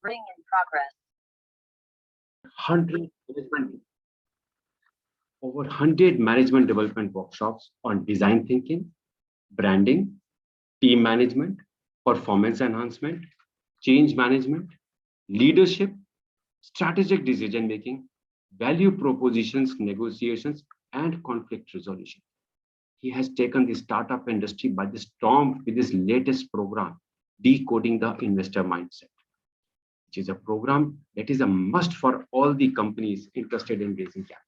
Recording in progress. 100 management, over 100 management development workshops on design thinking, branding, team management, performance enhancement, change management, leadership, strategic decision making, value propositions, negotiations, and conflict resolution. He has taken the startup industry by the storm with his latest program, Decoding the Investor Mindset, which is a program that is a must for all the companies interested in raising capital.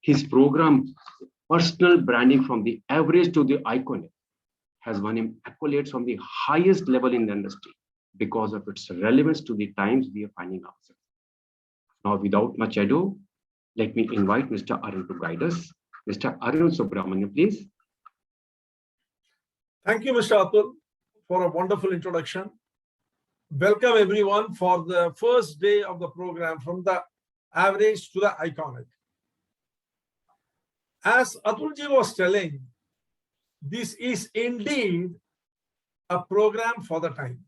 His program, Personal Branding from the Average to the Iconic, has won him accolades from the highest level in the industry because of its relevance to the times we are finding ourselves. Now, without much ado, let me invite Mr. Arun to guide us. Mr. Arun Subramanian, please. Thank you, Mr. Atul, for a wonderful introduction. Welcome everyone for the first day of the program, From the Average to the Iconic. As Atulji was telling, this is indeed a program for the time.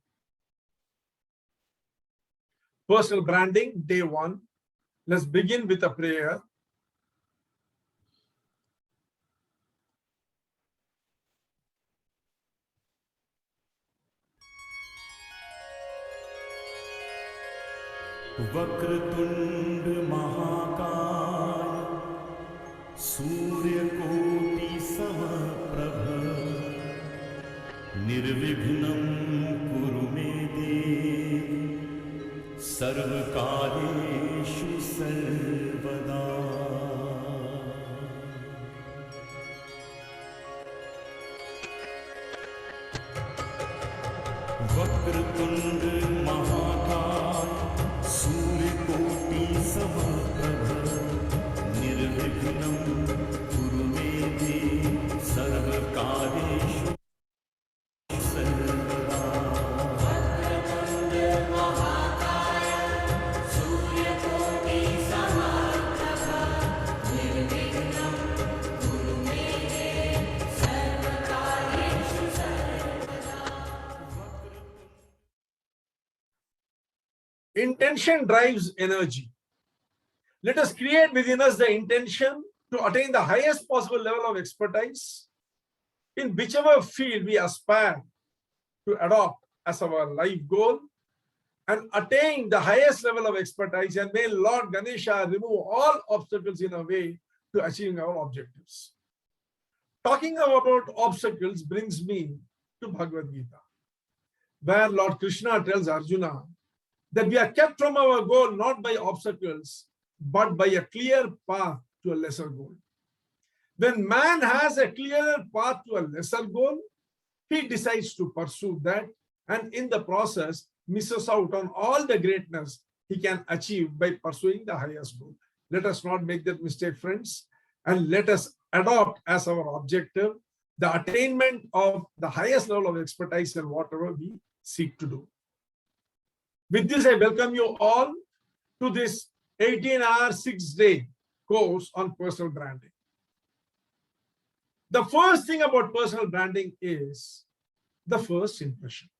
Personal branding, day one. Let's begin with a prayer. Vakratunda महाकाय सूर्यकोटि समप्रभ निर्विघ्नं कुरु मे देव सर्वकार्येषु सर्वदा। वक्रतुंड महाकाय सूर्यकोटि समप्रभ निर्विघ्नं कुरु मे देव सर्वकार्येषु सर्वदा। वक्रतुंड महाकाय सूर्यकोटि समप्रभ निर्विघ्नं कुरु मे देव सर्वकार्येषु सर्वदा। Intention drives energy. Let us create within us the intention to attain the highest possible level of expertise in whichever field we aspire to adopt as our life goal and attain the highest level of expertise, and may Lord Ganesha remove all obstacles in our way to achieving our objectives. Talking about obstacles brings me to Bhagavad Gita, where Lord Krishna tells Arjuna that we are kept from our goal not by obstacles, but by a clear path to a lesser goal. When man has a clearer path to a lesser goal, he decides to pursue that, and in the process misses out on all the greatness he can achieve by pursuing the highest goal. Let us not make that mistake, friends, and let us adopt as our objective the attainment of the highest level of expertise in whatever we seek to do. With this, I welcome you all to this 18-hour, 6-day course on personal branding. The first thing about personal branding is the first impression.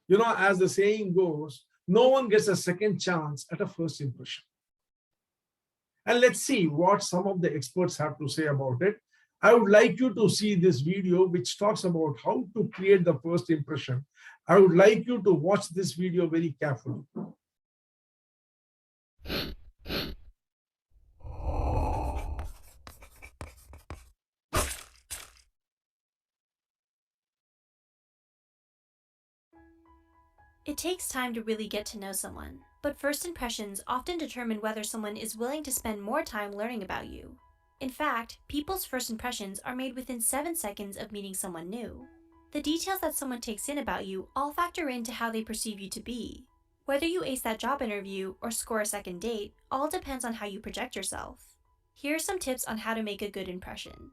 You know, as the saying goes, no one gets a second chance at a first impression. And let's see what some of the experts have to say about it. I would like you to see this video which talks about how to create the first impression. I would like you to watch this video very carefully. It takes time to really get to know someone, but first impressions often determine whether someone is willing to spend more time learning about you. In fact, people's first impressions are made within 7 seconds of meeting someone new. The details that someone takes in about you all factor into how they perceive you to be. Whether you ace that job interview or score a second date, all depends on how you project yourself. Here are some tips on how to make a good impression.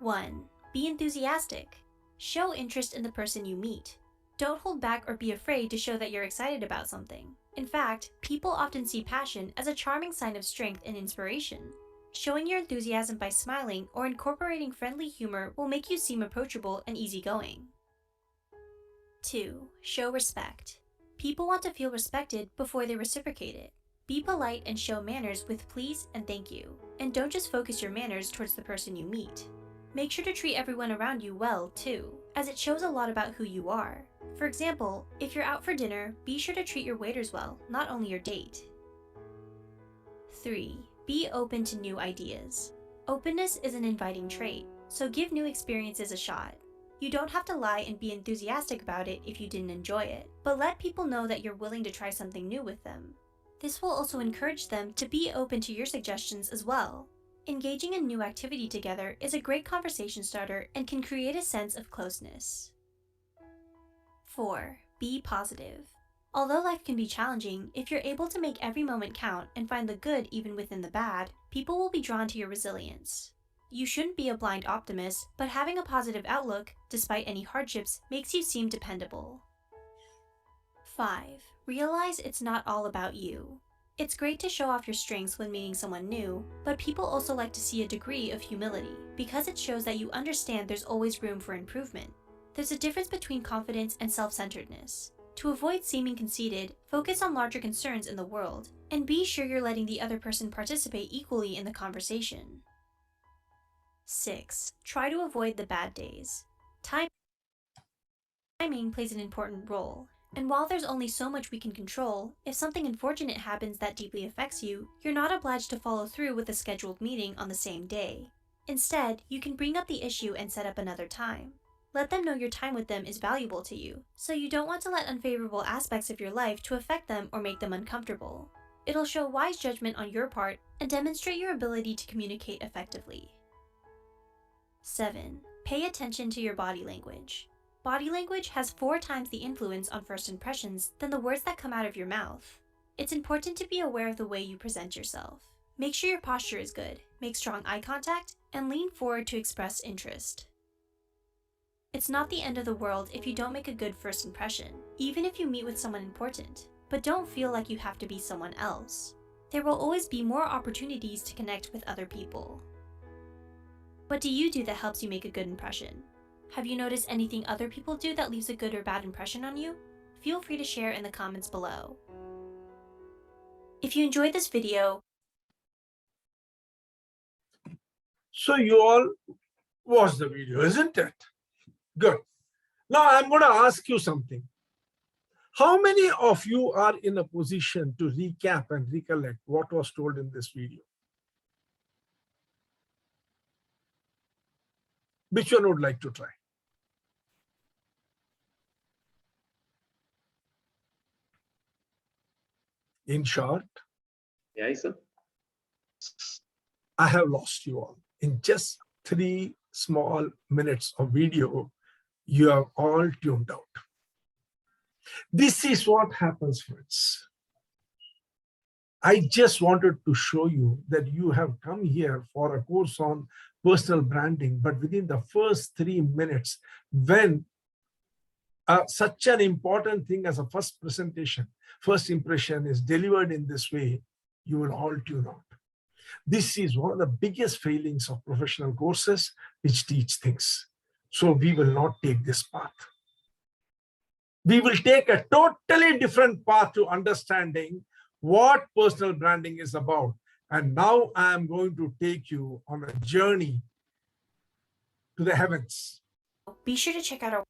1. Be enthusiastic. Show interest in the person you meet. Don't hold back or be afraid to show that you're excited about something. In fact, people often see passion as a charming sign of strength and inspiration. Showing your enthusiasm by smiling or incorporating friendly humor will make you seem approachable and easygoing. 2. Show respect. People want to feel respected before they reciprocate it. Be polite and show manners with please and thank you. And don't just focus your manners towards the person you meet. Make sure to treat everyone around you well, too, as it shows a lot about who you are. For example, if you're out for dinner, be sure to treat your waiters well, not only your date. 3. Be open to new ideas. Openness is an inviting trait, so give new experiences a shot. You don't have to lie and be enthusiastic about it if you didn't enjoy it, but let people know that you're willing to try something new with them. This will also encourage them to be open to your suggestions as well. Engaging in new activity together is a great conversation starter and can create a sense of closeness. 4. Be positive. Although life can be challenging, if you're able to make every moment count and find the good even within the bad, people will be drawn to your resilience. You shouldn't be a blind optimist, but having a positive outlook, despite any hardships, makes you seem dependable. 5. Realize it's not all about you. It's great to show off your strengths when meeting someone new, but people also like to see a degree of humility, because it shows that you understand there's always room for improvement. There's a difference between confidence and self-centeredness. To avoid seeming conceited, focus on larger concerns in the world, and be sure you're letting the other person participate equally in the conversation. 6. Try to avoid the bad days. Timing plays an important role, and while there's only so much we can control, if something unfortunate happens that deeply affects you, you're not obliged to follow through with a scheduled meeting on the same day. Instead, you can bring up the issue and set up another time. Let them know your time with them is valuable to you, so you don't want to let unfavorable aspects of your life to affect them or make them uncomfortable. It'll show wise judgment on your part and demonstrate your ability to communicate effectively. 7. Pay attention to your body language. Body language has 4 times the influence on first impressions than the words that come out of your mouth. It's important to be aware of the way you present yourself. Make sure your posture is good, make strong eye contact, and lean forward to express interest. It's not the end of the world if you don't make a good first impression, even if you meet with someone important, but don't feel like you have to be someone else. There will always be more opportunities to connect with other people. What do you do that helps you make a good impression? Have you noticed anything other people do that leaves a good or bad impression on you? Feel free to share in the comments below. If you enjoyed this video, So you all watched the video, isn't it? Good. Now I'm going to ask you something. How many of you are in a position to recap and recollect what was told in this video? Which one would like to try? In short, Yeah, sir. I have lost you all. In just 3 small minutes of video, you are all tuned out. This is what happens, friends. I just wanted to show you that you have come here for a course on personal branding, but within the first 3 minutes, when such an important thing as a first presentation, first impression is delivered in this way, you will all tune out. This is one of the biggest failings of professional courses which teach things. So we will not take this path. We will take a totally different path to understanding what personal branding is about. And now I am going to take you on a journey to the heavens. be sure to check out our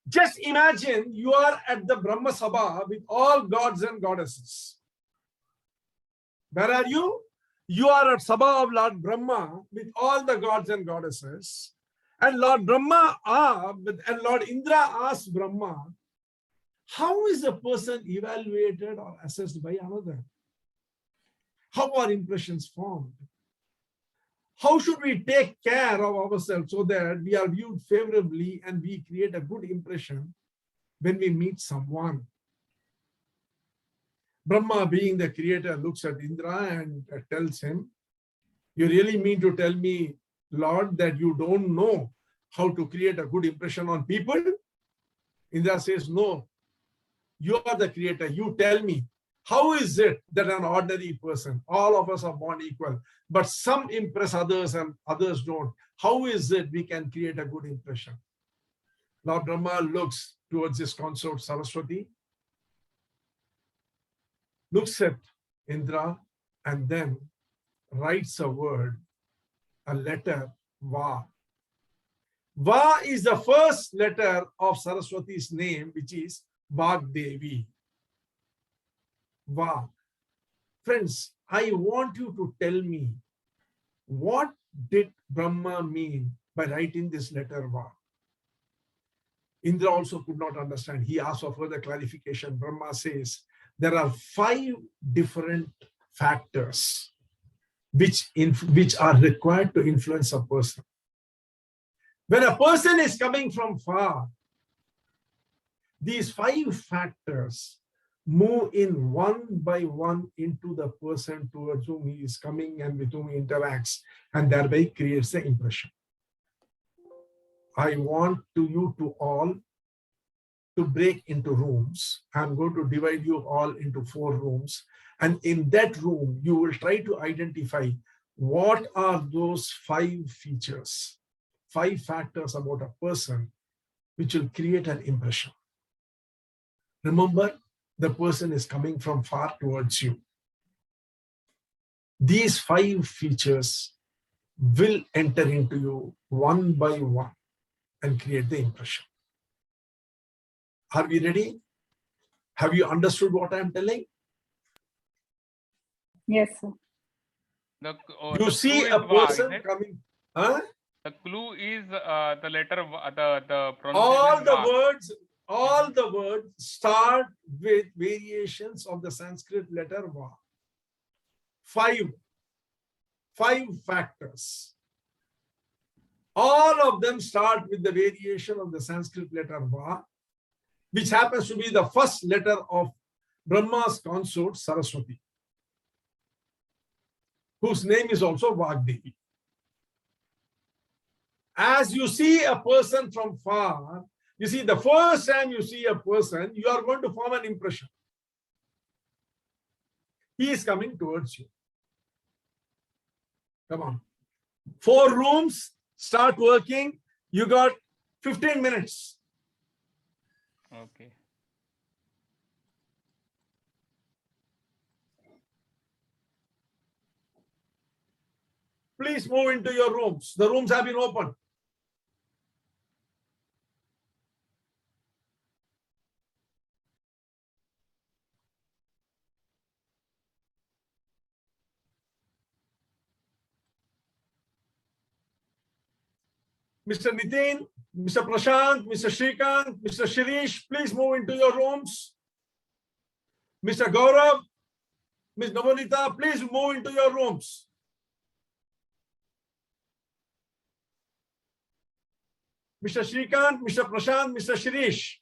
Just imagine you are at the Brahma Sabha with all gods and goddesses. Where are you? You are at Sabha of Lord Brahma with all the gods and goddesses. And Lord Brahma and Lord Indra asked Brahma, how is a person evaluated or assessed by another? How are impressions formed? How should we take care of ourselves so that we are viewed favorably and we create a good impression when we meet someone? Brahma, being the creator, looks at Indra and tells him, you really mean to tell me, Lord, that you don't know how to create a good impression on people? Indra says, no, you are the creator. You tell me, how is it that an ordinary person, all of us are born equal, but some impress others and others don't? How is it we can create a good impression? Lord Brahma looks towards his consort Saraswati, looks at Indra, and then writes a word, a letter, Va. Va is the first letter of Saraswati's name, which is Vagdevi. Va. Friends, I want you to tell me, what did Brahma mean by writing this letter Va? Indra also could not understand. He asked for further clarification. Brahma says there are 5 different factors which are required to influence a person. When a person is coming from far, these 5 factors move in one by one into the person towards whom he is coming and with whom he interacts, and thereby creates the impression. I want you to all to break into rooms. I'm going to divide you all into 4 rooms. And in that room, you will try to identify what are those 5 features, 5 factors about a person which will create an impression. Remember, the person is coming from far towards you. These 5 features will enter into you one by one and create the impression. Are we ready? Have you understood what I'm telling? Yes, sir. You The see clue a is Va, person is it? coming. Huh? The clue is the letter the All pronunciation the Va. words, all the words start with variations of the Sanskrit letter Va. 5 factors. All of them start with the variation of the Sanskrit letter Va, which happens to be the first letter of Brahma's consort Saraswati, whose name is also Vagdevi. As you see a person from far, you see, the first time you see a person, you are going to form an impression. He is coming towards you. Come on. 4 rooms, start working. You got 15 minutes. Okay. Please move into your rooms. The rooms have been opened. Mr. Nitin, Mr. Prashant, Mr. Shrikant, Mr. Shirish, please move into your rooms. Mr. Gaurav, Ms. Navanita, please move into your rooms. Mr. Shrikant, Mr. Prashant, Mr. Shirish.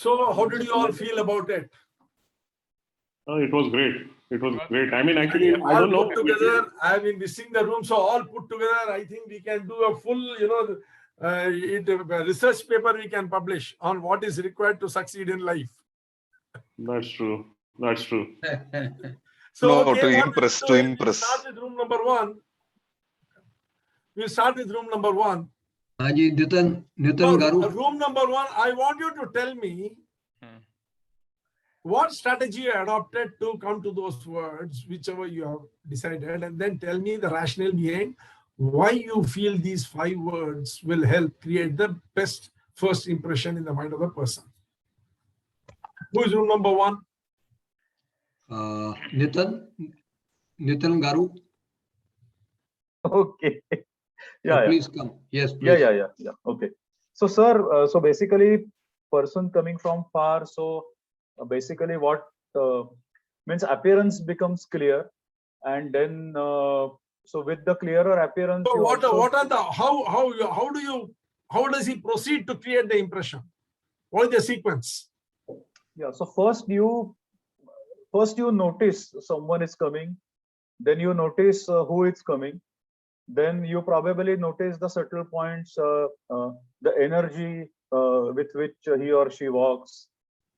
So how did you all feel about it? It was great. It was was great. I great. mean, actually, I All don't know. put together, I've been visiting the room, so all put together, I think we can do a full, research paper we can publish on what is required to succeed in life. That's true. That's true. So, No, okay, to what impress, we'll to do is we'll impress. start with room number one. We'll start with room number one. Haji Nitin So, Garu. room number one, I want you to tell me Hmm. what strategy you adopted to come to those words, whichever you have decided, and then tell me the rationale behind why you feel these 5 words will help create the best first impression in the mind of the person. Who is room number one? Nitin Garu. Okay. Yeah, yeah. Please come. Yes, please. Yeah. Okay. So, sir, so basically, person coming from far, so basically what means appearance becomes clear, and then so with the clearer appearance, So you what also- are the how does he proceed to create the impression? What is the sequence? Yeah. So first you notice someone is coming, then you notice who is coming, then you probably notice the subtle points, the energy with which he or she walks,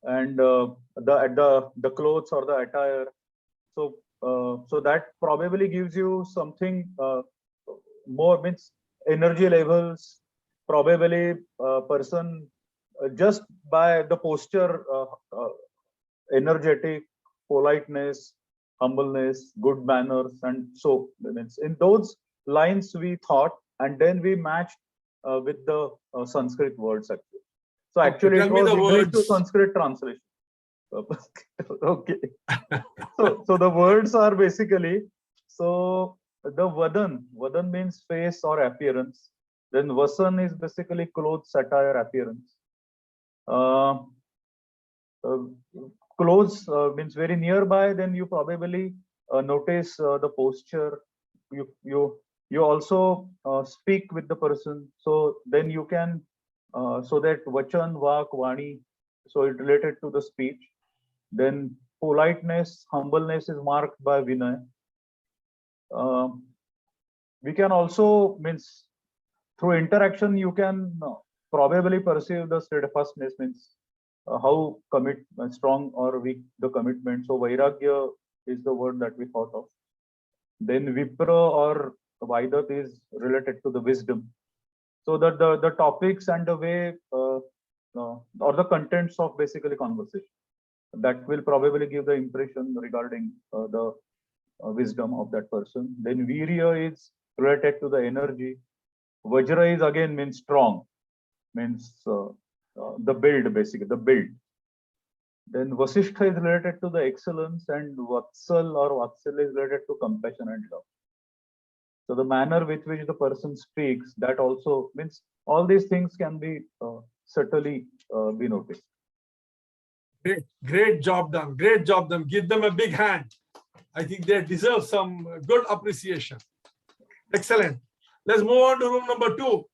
and the clothes or the attire. So so that probably gives you something more, means energy levels, probably person just by the posture, energetic, politeness, humbleness, good manners, and so means in those lines we thought, and then we matched with the Sanskrit words actually. So Okay, actually tell it me was the English to words. Sanskrit translation. Okay. So the words are basically, so the Vadan means face or appearance. Then Vasan is basically clothes, attire, appearance. Uh, Clothes means very nearby, then you probably notice the posture. You also speak with the person, so then you can so that vachan, vak, vani, so it related to the speech. Then politeness, humbleness is marked by vinay. We can also, means through interaction you can probably perceive the steadfastness, means how strong or weak the commitment. So vairagya is the word that we thought of. Then vipra or vaidat is related to the wisdom. So that the topics and the way or the contents of basically conversation, that will probably give the impression regarding the wisdom of that person. Then virya is related to the energy. Vajra is again means strong, means the build, basically the build. Then Vasishtha is related to the excellence, and Vatsal or Vatsal is related to compassion and love. So the manner with which the person speaks, that also means all these things can be subtly be noticed. Great job done. Great job done. Give them a big hand. I think they deserve some good appreciation. Excellent. Let's move on to room number 2.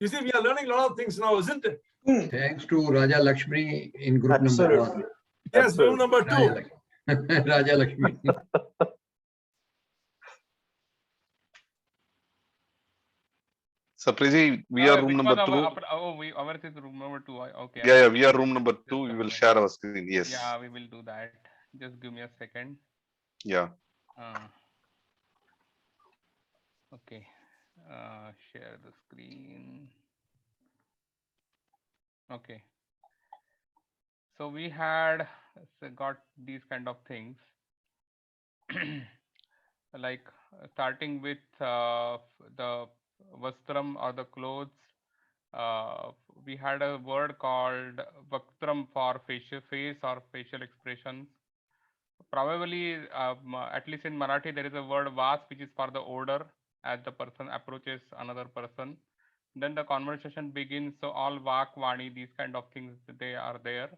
You see, we are learning a lot of things now, isn't it? Thanks to Raja Lakshmi in group Absolutely. number 1. Yes, room number 2. Raja Lakshmi. Sapriji, we are room number 2. Ours is room number 2. Okay. Yeah, we are room number 2. Just a We will moment. share our screen. Yes. Yeah, we will do that. Just give me a second. Yeah. Okay. Share the screen. Okay. So we had got these kind of things. Like starting with the vastram or the clothes. We had a word called vaktram for face or facial expressions. Probably, at least in Marathi, there is a word vas, which is for the odor as the person approaches another person. Then the conversation begins. So all vak, vani, these kind of things, they are there.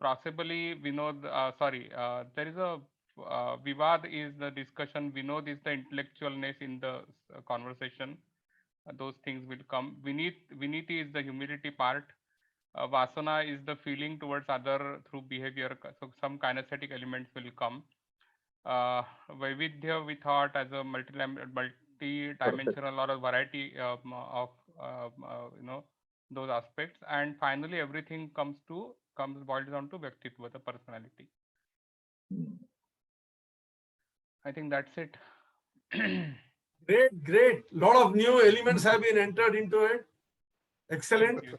Possibly, Vinod, there is a Vivad is the discussion. Vinod is the intellectualness in the conversation. those things will come. Viniti is the humility part. Vasana is the feeling towards other through behavior. So some kinesthetic elements will come. Vaidvidya we thought as a multi-dimensional or a variety of those aspects, and finally everything boils down to Vyaktitva, the personality. I think that's it. Great. Lot of new elements have been entered into it. Excellent. Thank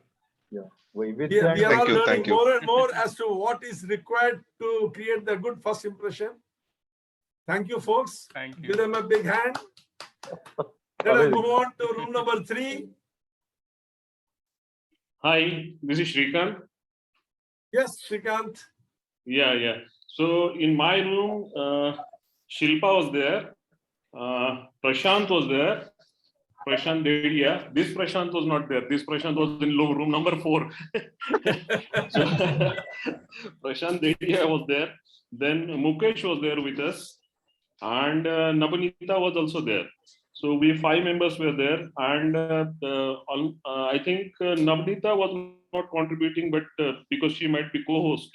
you. We are Thank all you, learning thank you. more and more as to what is required to create the good first impression. Thank you, folks. Thank you. Give them a big hand. Let us move on to room number 3. Hi, this is Shrikant. Yes, Shrikant. Yeah. So in my room, Shilpa was there. Prashant was there. Prashant Dedia. This Prashant was not there. This Prashant was in room number 4. So, Prashant Dedia was there. Then Mukesh was there with us. And Nabanita was also there. So we 5 members were there. And I think Nabanita was not contributing, but because she might be co-host.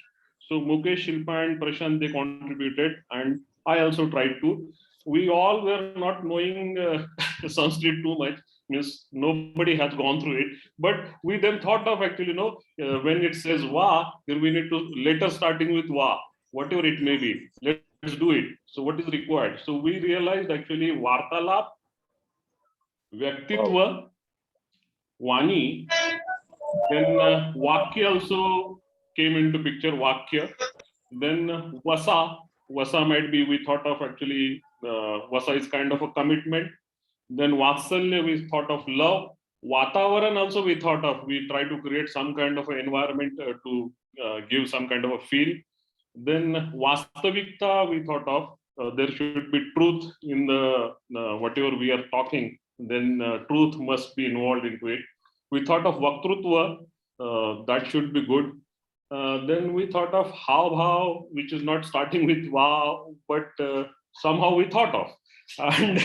So Mukesh, Shilpa and Prashant, they contributed. And I also tried to. We all were not knowing Sanskrit too much, means nobody has gone through it. But we then thought of actually, when it says va, then we need to later starting with va, whatever it may be. Let's do it. So what is required? So we realized actually Vartalap, Vyaktitva, Vani, then Vakya also came into picture, Vakya. Then Vasa might be, we thought of actually, Vasa is kind of a commitment. Then Vatsalya, we thought of love. Vatavaran also we thought of, we try to create some kind of an environment to give some kind of a feel. Then Vastavikta, we thought of, there should be truth in the whatever we are talking, then truth must be involved into it. We thought of Vaktrutva, that should be good. Then we thought of Hav, which is not starting with Va, but somehow we thought of. And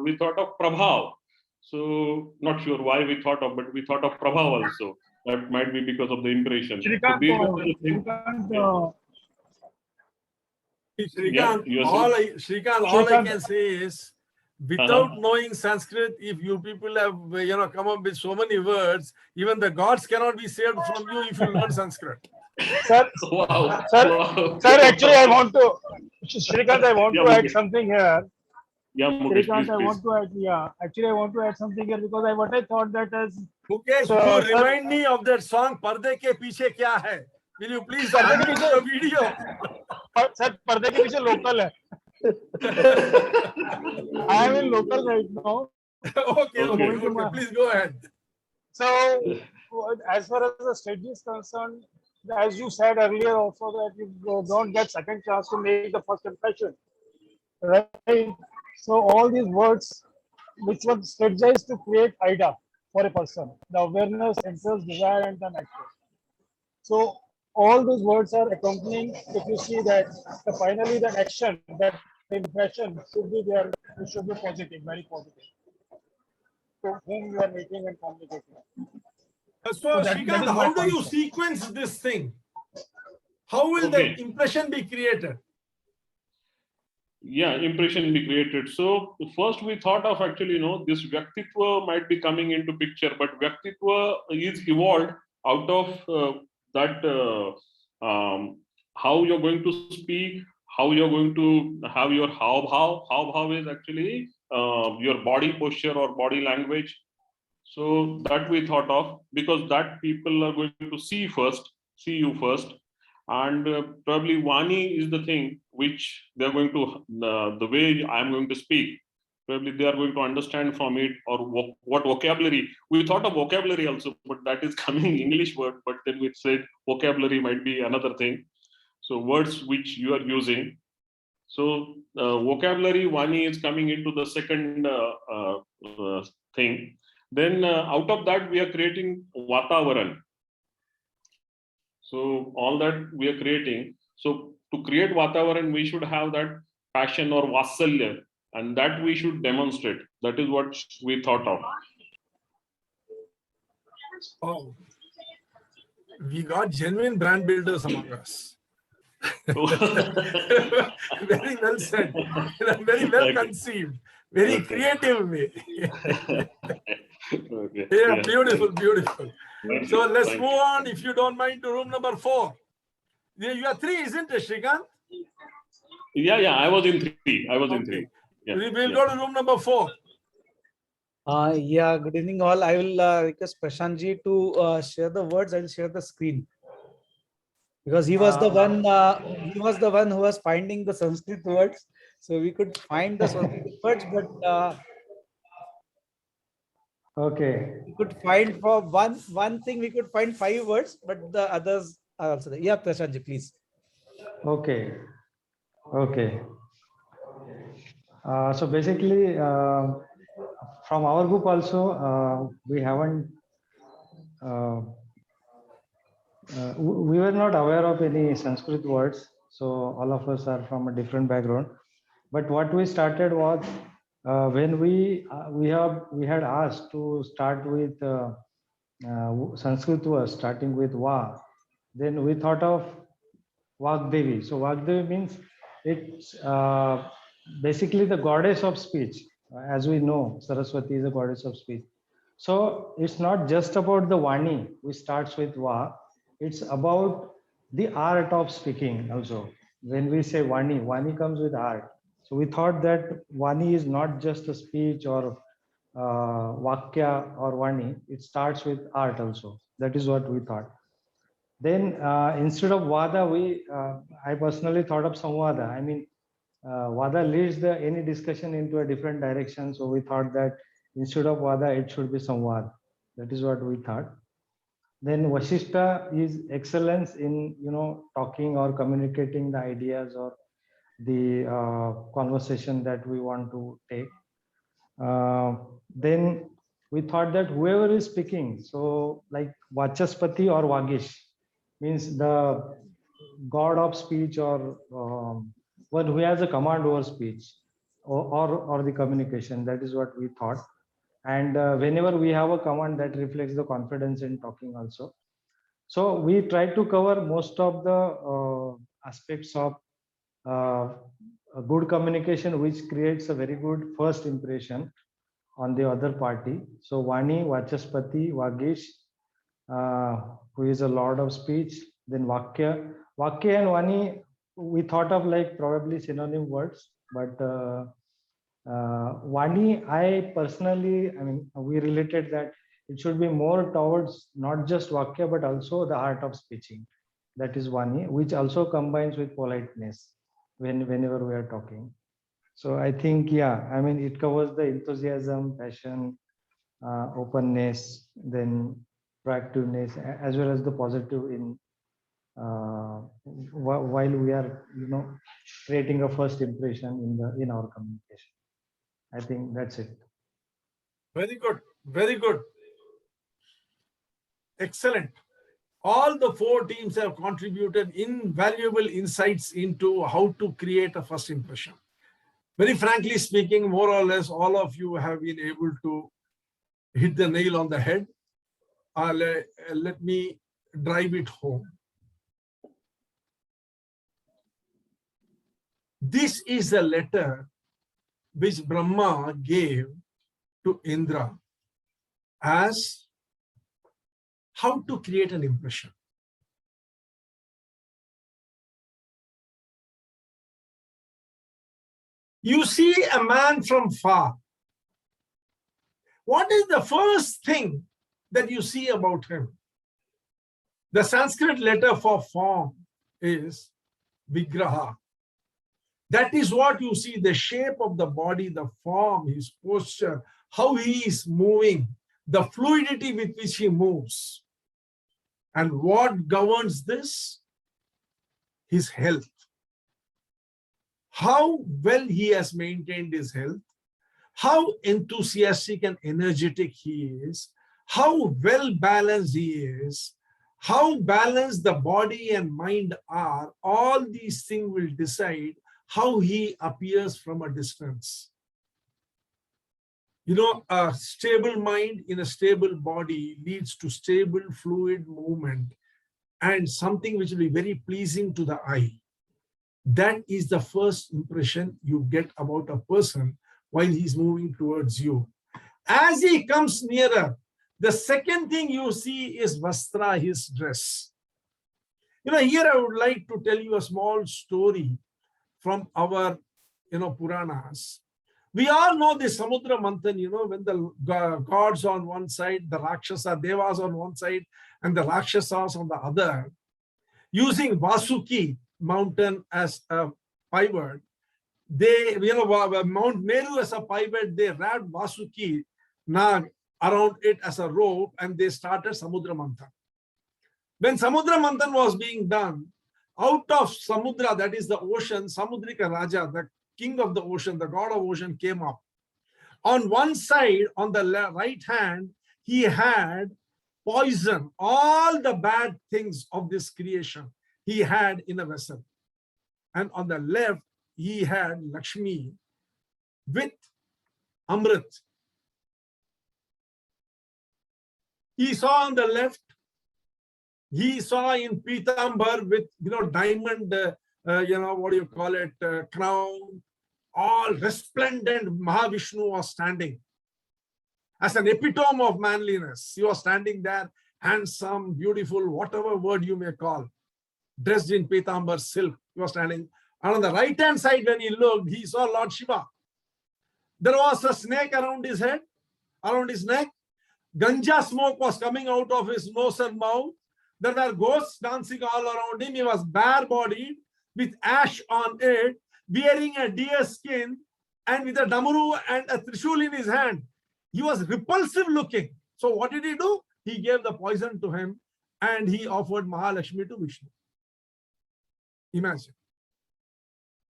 we thought of Prabhav. So not sure why we thought of, but we thought of Prabhav also. That might be because of the impression. Shrikant, all I can say is, without knowing Sanskrit, if you people have come up with so many words, even the gods cannot be saved from you if you learn Sanskrit. Sir, Wow. Sir, actually, I want to, Shrikant, I want to add something here. Yeah, Mukesh, Shrikant, please. I want to add, actually, I want to add something here because what I thought that as. Mukesh, So, you remind me of that song, Parde Ke Piche Kya Hai? Will you please unmute the video? Sir, Parde Ke Piche local hai. I am in local right now. Okay, please go ahead. So, as far as the strategy is concerned, as you said earlier also that you don't get second chance to make the first impression, right? So all these words which were strategized to create IDA for a person, the awareness, interest, desire, and then action. So all those words are accompanying, if you see that finally the action, that impression should be there, it should be positive, very positive. To whom you are meeting and communicating. So, that Shrikant, is my how do you concept. sequence this thing? How will Okay. the impression be created? Yeah, impression be created. So first we thought of actually, this Vyaktitva might be coming into picture, but Vyaktitva is evolved out of that how you're going to speak, how you're going to have your Hav-Bhav. Hav-Bhav is actually your body posture or body language. So that we thought of, because that people are going to see you first. And probably Vani is the thing which they're going to, the way I'm going to speak, probably they are going to understand from it, or what vocabulary. We thought of vocabulary also, but that is coming English word, but then we said vocabulary might be another thing. So words which you are using. So vocabulary, Vani is coming into the second thing. Then out of that, we are creating Vatavaran. So all that we are creating. So to create Vatavaran, we should have that passion or Vasalya. and that we should demonstrate. That is what we thought of. Oh, we got genuine brand builders among us. Very well said. Very well Okay. conceived. Very Okay. creative way. Okay. Yeah, beautiful, beautiful. Thank So you. let's Thank move you. on, if you don't mind, to room number 4. You are 3, isn't it, Shrikant? Yeah, I was in 3. I was in Okay. 3. Yeah, We will yeah. go to room number 4. Yeah, good evening all. I will request Prashant ji to share the words. I will share the screen because he was the one. He was the one who was finding the Sanskrit words, so we could find the Sanskrit words, but Okay. we could find for one thing. We could find 5 words, but the others are also there. Yeah, Prashant ji, please. Okay. Okay. So basically, from our group also, we haven't, we were not aware of any Sanskrit words. So all of us are from a different background. But what we started was when we had asked to start with Sanskrit words starting with Va. Then we thought of Vagdevi. So Vagdevi means it's basically the goddess of speech. As we know, Saraswati is a goddess of speech. So it's not just about the Vani, which starts with Va. It's about the art of speaking also. When we say Vani, Vani comes with art. So we thought that Vani is not just a speech or Vakya or Vani. It starts with art also. That is what we thought. Then instead of Vada, I personally thought of Samvada. I mean, Vada leads any discussion into a different direction. So we thought that instead of Vada, it should be Samvad. That is what we thought. Then Vashishta is excellence in, talking or communicating the ideas or the conversation that we want to take. Then we thought that whoever is speaking, so like Vachaspati or Vagish, means the god of speech or one who has a command over speech or the communication. That is what we thought. And whenever we have a command, that reflects the confidence in talking also. So we try to cover most of the aspects of a good communication, which creates a very good first impression on the other party. So Vani, Vachaspati, Vagish, who is a lord of speech. Then Vakya. Vakya and Vani, we thought of like probably synonym words, but Vani, I personally, we related that it should be more towards not just Vakya, but also the art of speaking. That is Vani, which also combines with politeness whenever we are talking. So I think, it covers the enthusiasm, passion, openness, then proactiveness, as well as the positive in while we are, creating a first impression in our communication. I think that's it. Very good. Very good. Excellent. All the 4 teams have contributed invaluable insights into how to create a first impression. Very frankly speaking, more or less, all of you have been able to hit the nail on the head. Let me drive it home. This is a letter which Brahma gave to Indra as how to create an impression. You see a man from far. What is the first thing that you see about him? The Sanskrit letter for form is Vigraha. That is what you see, the shape of the body, the form, his posture, how he is moving, the fluidity with which he moves. And what governs this? His health. How well he has maintained his health, how enthusiastic and energetic he is, how well balanced he is, how balanced the body and mind are, all these things will decide how he appears from a distance. You know, a stable mind in a stable body leads to stable fluid movement and something which will be very pleasing to the eye. That is the first impression you get about a person while he's moving towards you. As he comes nearer, the second thing you see is Vastra, his dress. You know, here I would like to tell you a small story from our, Puranas. We all know the Samudra Manthan, when the gods on one side, the Rakshasa, Devas on one side, and the Rakshasas on the other, using Vasuki mountain as a pivot, they, Mount Meru as a pivot, they wrapped Vasuki Nag around it as a rope, and they started Samudra Manthan. When Samudra Manthan was being done, out of Samudra, that is the ocean, Samudrika Raja, the king of the ocean, the god of ocean, came up. On one side, on the right hand, he had poison, all the bad things of this creation he had in a vessel. And on the left, he had Lakshmi with Amrit. He saw on the left, he saw in Pitambar with, diamond, crown, all resplendent. Mahavishnu was standing as an epitome of manliness. He was standing there, handsome, beautiful, whatever word you may call, dressed in Pitambar silk. He was standing. And on the right-hand side, when he looked, he saw Lord Shiva. There was a snake around his head, around his neck. Ganja smoke was coming out of his nose and mouth. There were ghosts dancing all around him. He was bare-bodied with ash on it, wearing a deer skin and with a damuru and a trishul in his hand. He was repulsive looking. So what did he do? He gave the poison to him and he offered Mahalakshmi to Vishnu. Imagine.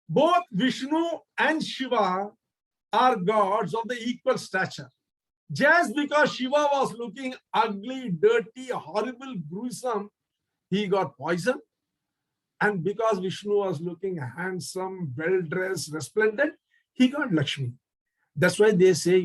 Both Vishnu and Shiva are gods of the equal stature. Just because Shiva was looking ugly, dirty, horrible, gruesome, he got poisoned. And because Vishnu was looking handsome, well-dressed, resplendent, he got Lakshmi. That's why they say,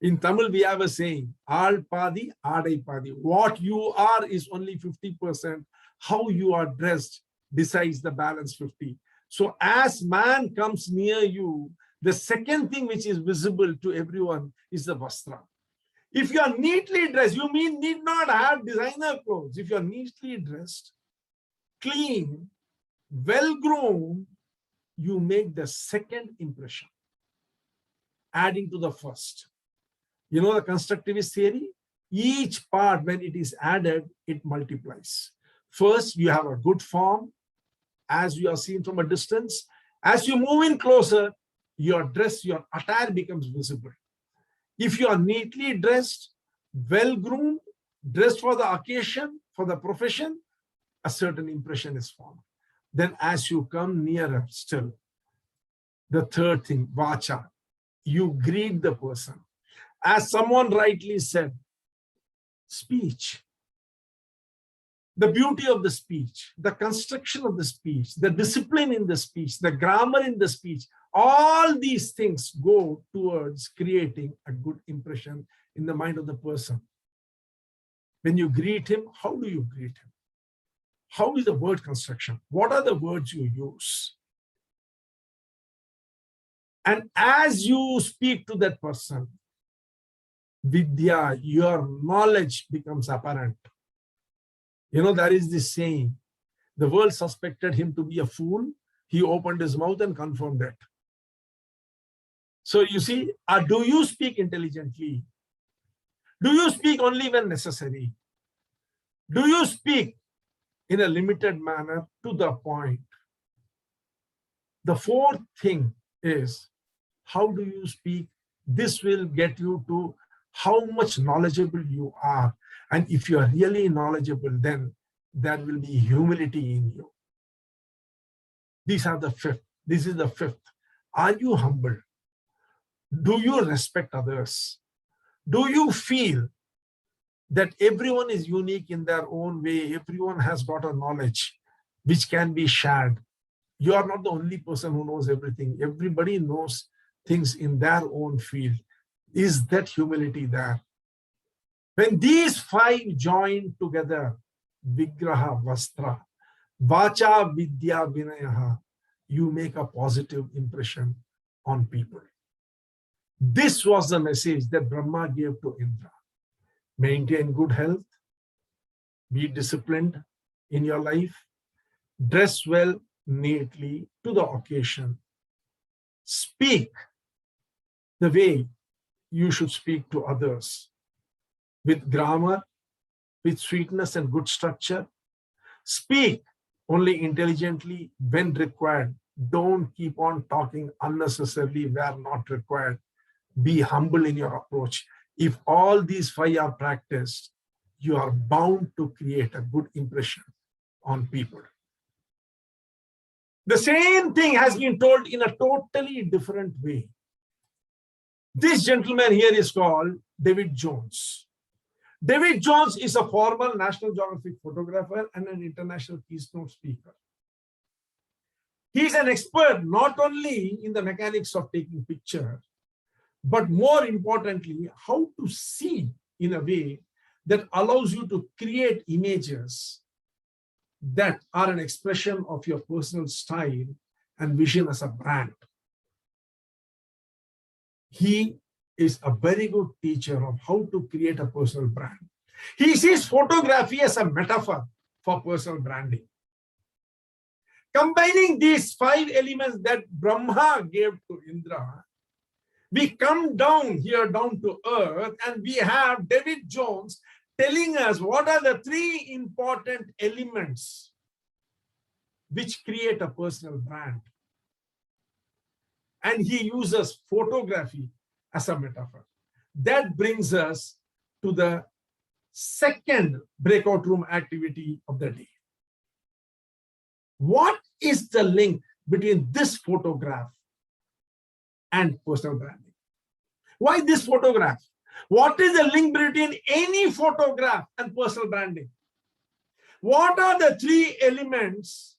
in Tamil we have a saying, Al Padi, Adai Padi. What you are is only 50%. How you are dressed decides the balance 50. So as man comes near you, the second thing which is visible to everyone is the Vastra. If you are neatly dressed, you need not have designer clothes. If you are neatly dressed, clean, well-groomed, you make the second impression, adding to the first. You know the constructivist theory? Each part, when it is added, it multiplies. First, you have a good form, as you are seen from a distance. As you move in closer, your dress, your attire becomes visible. If you are neatly dressed, well-groomed, dressed for the occasion, for the profession, a certain impression is formed. Then as you come nearer still, the third thing, vacha, you greet the person. As someone rightly said, speech. The beauty of the speech, the construction of the speech, the discipline in the speech, the grammar in the speech, all these things go towards creating a good impression in the mind of the person. When you greet him, how do you greet him? How is the word construction? What are the words you use? And as you speak to that person, vidya, your knowledge becomes apparent. There is this saying, the world suspected him to be a fool. He opened his mouth and confirmed that. So you see, do you speak intelligently? Do you speak only when necessary? Do you speak in a limited manner to the point? The fourth thing is, how do you speak? This will get you to how much knowledgeable you are. And if you are really knowledgeable, then there will be humility in you. These are the fifth. This is the fifth. Are you humble? Do you respect others? Do you feel that everyone is unique in their own way? Everyone has got a knowledge which can be shared. You are not the only person who knows everything. Everybody knows things in their own field. Is that humility there? When these five join together, Vigraha Vastra, Vacha Vidya Vinayaha, you make a positive impression on people. This was the message that Brahma gave to Indra. Maintain good health, be disciplined in your life, dress well, neatly to the occasion, speak the way you should speak to others, with grammar, with sweetness and good structure. Speak only intelligently when required. Don't keep on talking unnecessarily where not required. Be humble in your approach. If all these five are practiced, you are bound to create a good impression on people. The same thing has been told in a totally different way. This gentleman here is called David Jones. David Jones is a former National Geographic photographer and an international keynote speaker. He is an expert not only in the mechanics of taking pictures, but more importantly, how to see in a way that allows you to create images that are an expression of your personal style and vision as a brand. He is a very good teacher of how to create a personal brand. He sees photography as a metaphor for personal branding. Combining these five elements that Brahma gave to Indra, we come down here, down to earth, and we have David Jones telling us what are the three important elements which create a personal brand. And he uses photography as a metaphor. That brings us to the second breakout room activity of the day. What is the link between this photograph and personal branding? Why this photograph? What is the link between any photograph and personal branding? What are the three elements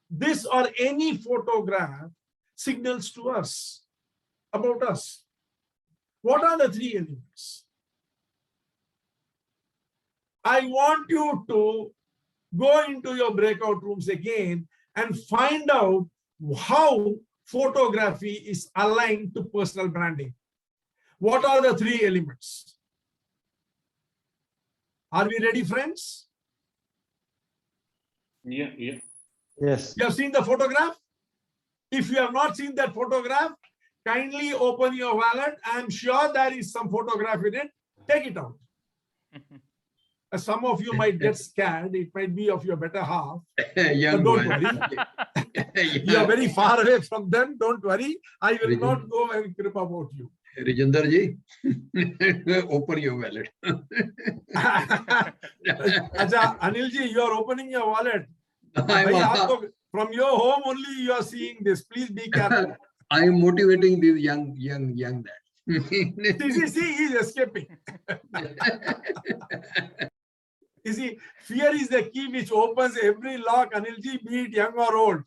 this or any photograph signals to us about us? What are the three elements? I want you to go into your breakout rooms again and find out how photography is aligned to personal branding. What are the three elements? Are we ready, friends? Yeah. Yes. You have seen the photograph? If you have not seen that photograph, kindly open your wallet. I'm sure there is some photograph in it. Take it out. Some of you might get scared. It might be of your better half. Young But don't one. worry. You are very far away from them. Don't worry. I will not go and crib about you. Rajinder ji, open your wallet. Acha, Anil ji, you are opening your wallet. From your home only you are seeing this. Please be careful. I am motivating these young dad. See, he is escaping. You see, fear is the key which opens every lock, Anil ji, be it young or old.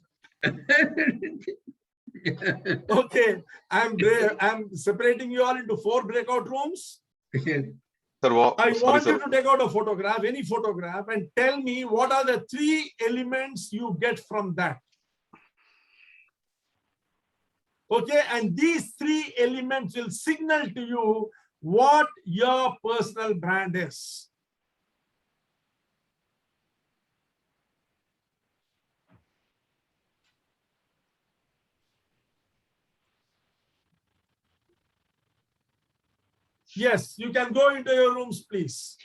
Okay, I'm separating you all into 4 breakout rooms. Sir, I sorry, want sir. you to take out a photograph, any photograph, and tell me what are the 3 elements you get from that. Okay, and these 3 elements will signal to you what your personal brand is. Yes, you can go into your rooms, please.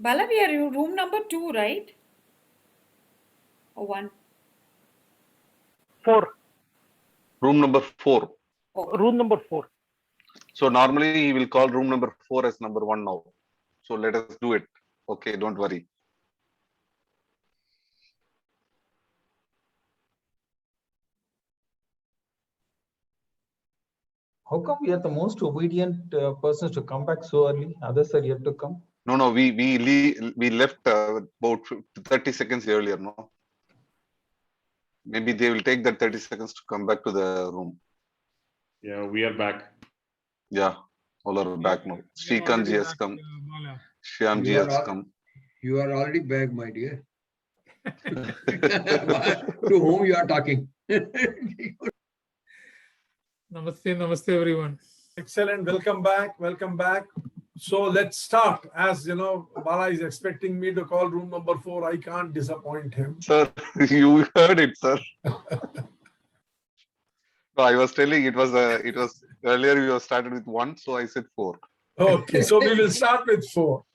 Bala, we are in room number 2, right? Or 1? 4. Room number 4. Room number 4. So normally he will call room number 4 as number 1 now. So let us do it. Okay, don't worry. How come we are the most obedient persons to come back so early? Others are yet to come. No, we left about 30 seconds earlier. No, maybe they will take that 30 seconds to come back to the room. Yeah, we are back. Yeah, all are back now. Srikanth ji has come. Shyam ji You are has al- come. You are already back, my dear. To whom you are talking? Namaste, namaste everyone. Excellent. Welcome back. Welcome back. So let's start. As you know, Bala is expecting me to call room number 4. I can't disappoint him. Sir, you heard it, sir. No, I was telling it was earlier we have started with 1, so I said 4. Okay, so we will start with 4.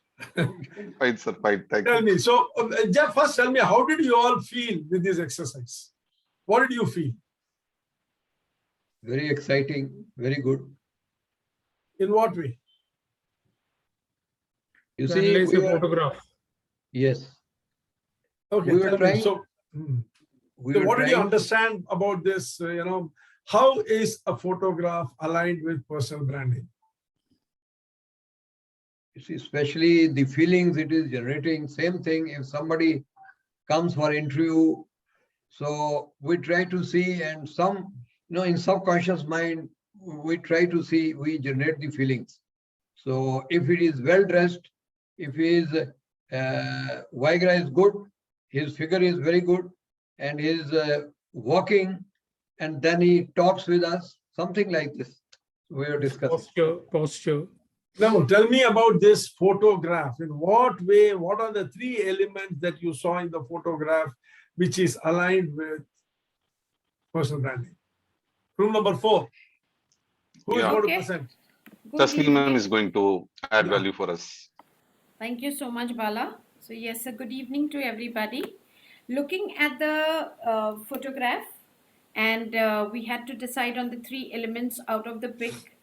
Fine, sir. Fine. Thank Tell you. me. So, Jeff, first tell me, how did you all feel with this exercise? What did you feel? Very exciting, very good. In what way? You To see, analyze we a were, photograph. yes, Okay, we were tell me. trying. So, we so were what did you trying. understand about this? How is a photograph aligned with personal branding? You see, especially the feelings it is generating. Same thing if somebody comes for interview. So we try to see, and some, in subconscious mind, we try to see, we generate the feelings. So if it is well dressed, if his Viagra is good, his figure is very good, and his walking, and then he talks with us, something like this. We are discussing. Posture. Now, tell me about this photograph. In what way, what are the 3 elements that you saw in the photograph which is aligned with personal branding? Room number 4. Who is Yeah. going to Okay. present? Good Tasneem ma'am evening. is going to add Yeah. value for us. Thank you so much, Bala. So yes, a good evening to everybody. Looking at the photograph, and we had to decide on the 3 elements out of the pic.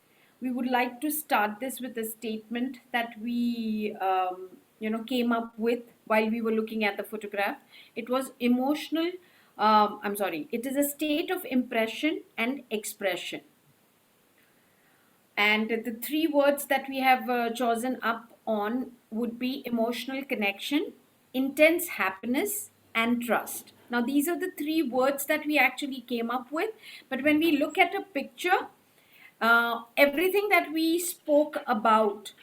We would like to start this with a statement that we, came up with while we were looking at the photograph. It was emotional. It is a state of impression and expression. And the 3 words that we have chosen up on would be emotional connection, intense happiness, and trust. Now, these are the 3 words that we actually came up with. But when we look at a picture, everything that we spoke about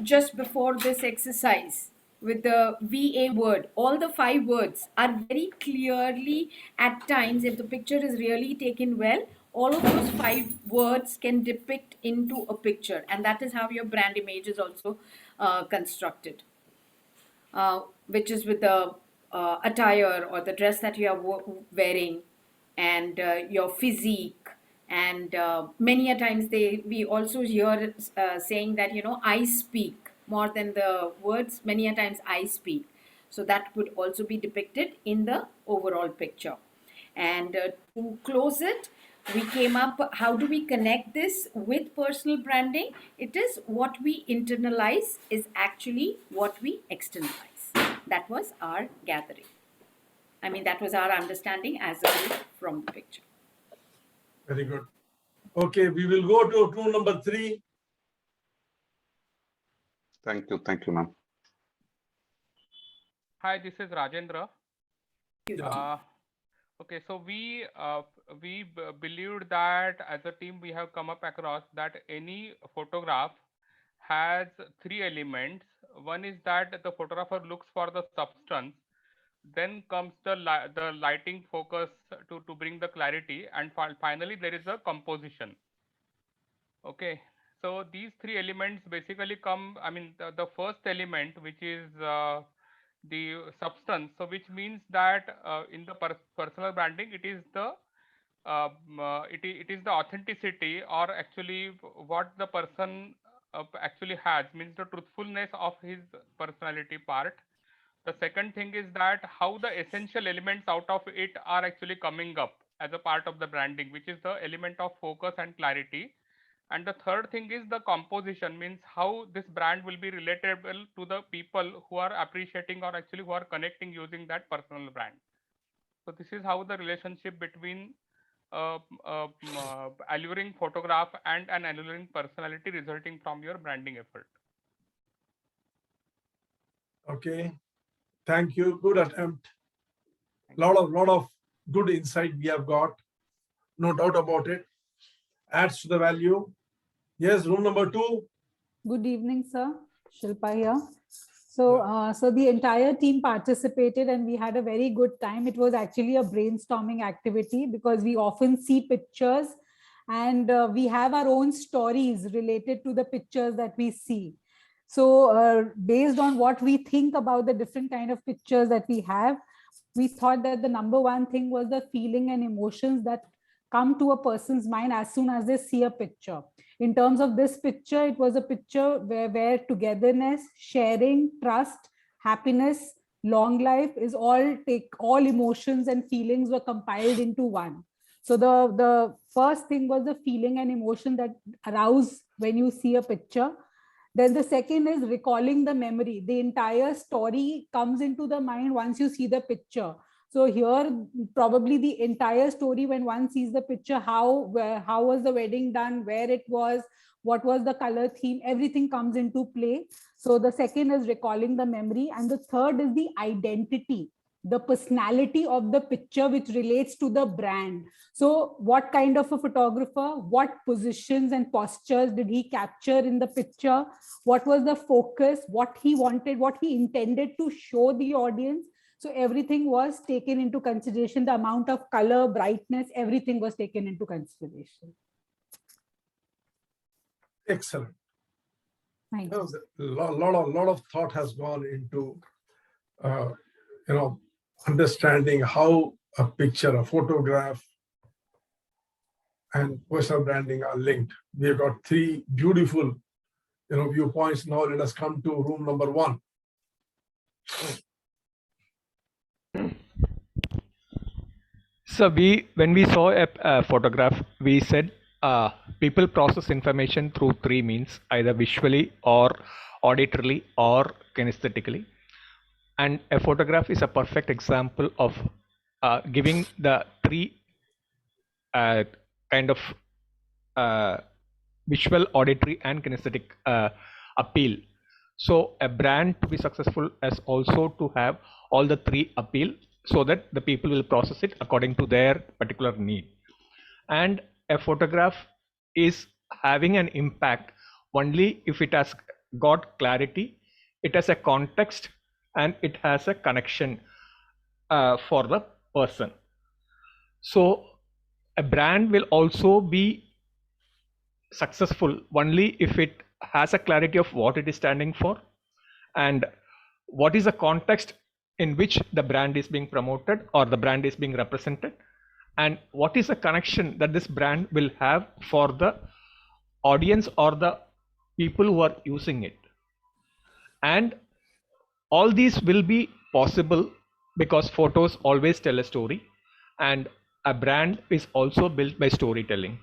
just before this exercise with the VA word, all the 5 words are very clearly at times, if the picture is really taken well, all of those 5 words can depict into a picture, and that is how your brand image is also constructed, which is with the attire or the dress that you are wearing, and your physique. And many a times we also hear saying that I speak more than the words. Many a times I speak, so that would also be depicted in the overall picture. And to close it, we came up, how do we connect this with personal branding? It is what we internalize is actually what we externalize. That was our gathering. That was our understanding as a group from the picture. Very good. Okay, we will go to room number 3. Thank you, ma'am. Hi, this is Rajendra. Yeah. Okay, so we believed that as a team we have come up across that any photograph has 3 elements. One is that the photographer looks for the substance, then comes the lighting focus to bring the clarity, and finally there is a composition. Okay, so these 3 elements basically come, the first element, which is the substance, so which means that in the personal branding it is the it is the authenticity, or actually what the person actually has, means the truthfulness of his personality part. The second thing is that how the essential elements out of it are actually coming up as a part of the branding, which is the element of focus and clarity. And the third thing is the composition, means how this brand will be relatable to the people who are appreciating or actually who are connecting using that personal brand. So this is how the relationship between alluring photograph and an alluring personality resulting from your branding effort. Okay, thank you. Good attempt. Lot of good insight we have got. No doubt about it. Adds to the value. Yes, room number 2. Good evening, sir. Shilpa here. So the entire team participated and we had a very good time. It was actually a brainstorming activity because we often see pictures and we have our own stories related to the pictures that we see. So based on what we think about the different kind of pictures that we have, we thought that the number one thing was the feeling and emotions that come to a person's mind as soon as they see a picture. In terms of this picture, it was a picture where togetherness, sharing, trust, happiness, long life is all emotions and feelings were compiled into one. So the first thing was the feeling and emotion that arouse when you see a picture. Then the second is recalling the memory. The entire story comes into the mind once you see the picture. So here, probably the entire story, when one sees the picture, how was the wedding done, where it was, what was the color theme, everything comes into play. So the second is recalling the memory. And the third is the identity, the personality of the picture, which relates to the brand. So what kind of a photographer, what positions and postures did he capture in the picture? What was the focus, what he wanted, what he intended to show the audience? So everything was taken into consideration, the amount of color, brightness, everything was taken into consideration. Excellent. Thank you. A lot of thought has gone into, understanding how a picture, a photograph, and personal branding are linked. We have got 3 beautiful, viewpoints. Now let us come to room number 1. So when we saw a photograph, we said people process information through 3 means, either visually or auditorily or kinesthetically. And a photograph is a perfect example of giving the 3 kind of visual, auditory, and kinesthetic appeal. So a brand to be successful has also to have all the 3 appeal, so that the people will process it according to their particular need. And a photograph is having an impact only if it has got clarity, it has a context, and it has a connection for the person. So a brand will also be successful only if it has a clarity of what it is standing for and what is the context in which the brand is being promoted or the brand is being represented, and what is the connection that this brand will have for the audience or the people who are using it. And all these will be possible because photos always tell a story, and a brand is also built by storytelling.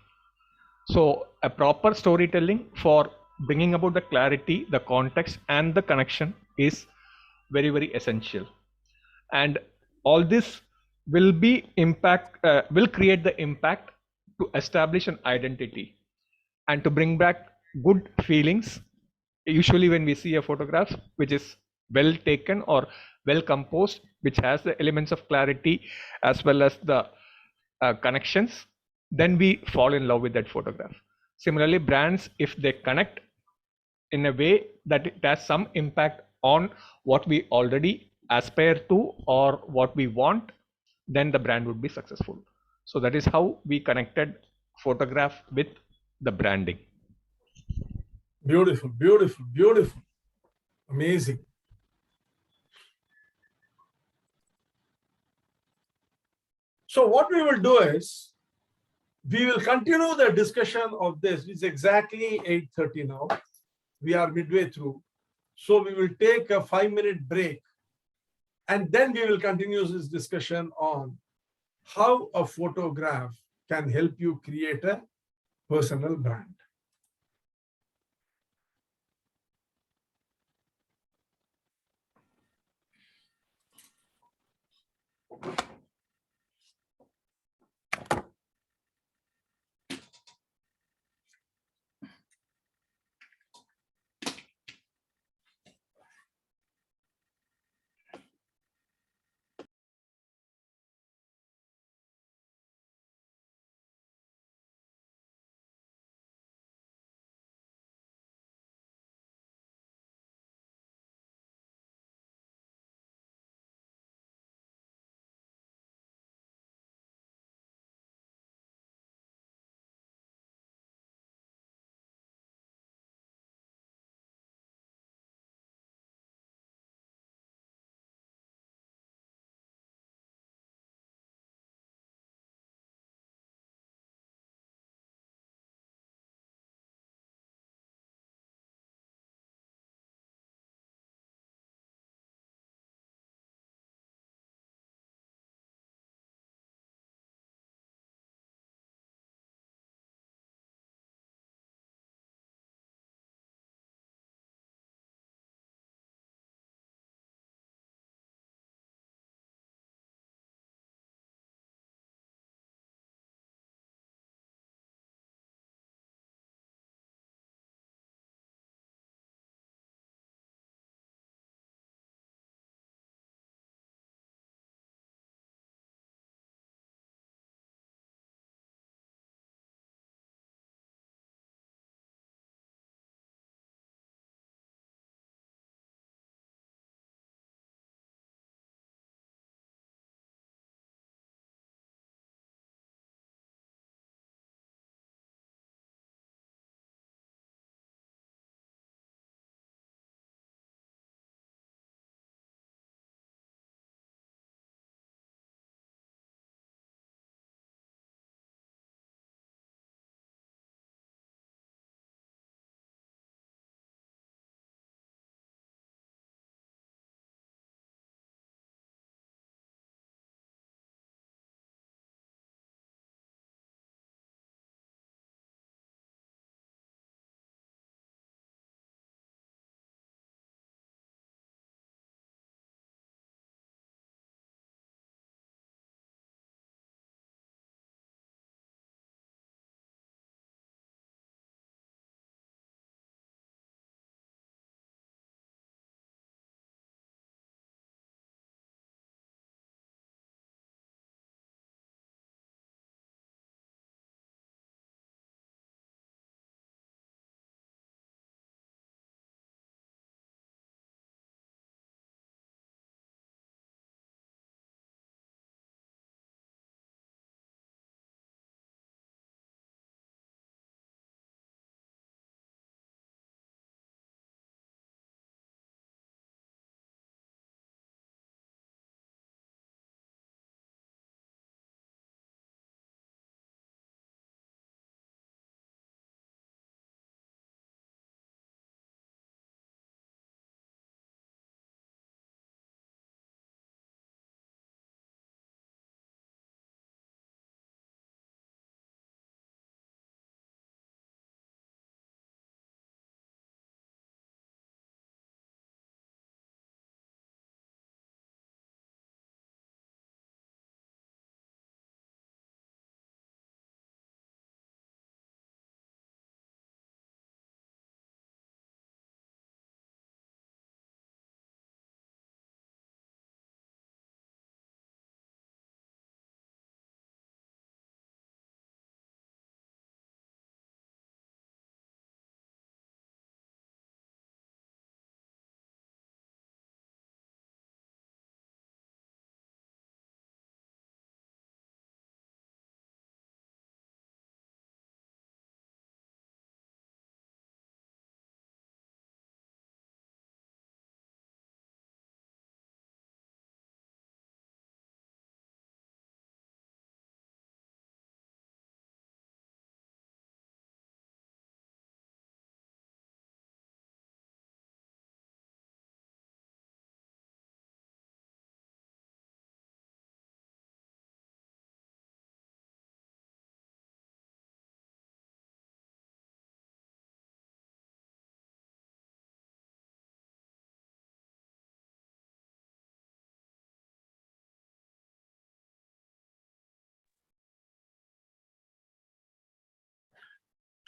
So a proper storytelling for bringing about the clarity, the context, and the connection is very, very essential. And all this will be will create the impact to establish an identity and to bring back good feelings. Usually when we see a photograph which is well taken or well composed, which has the elements of clarity as well as the connections, then we fall in love with that photograph. Similarly, brands, if they connect in a way that it has some impact on what we already aspire to or what we want, then the brand would be successful. So that is how we connected photograph with the branding. Beautiful, beautiful, beautiful. Amazing. So what we will do is, we will continue the discussion of this. It's exactly 8:30 now. We are midway through. So we will take a 5-minute break, and then we will continue this discussion on how a photograph can help you create a personal brand.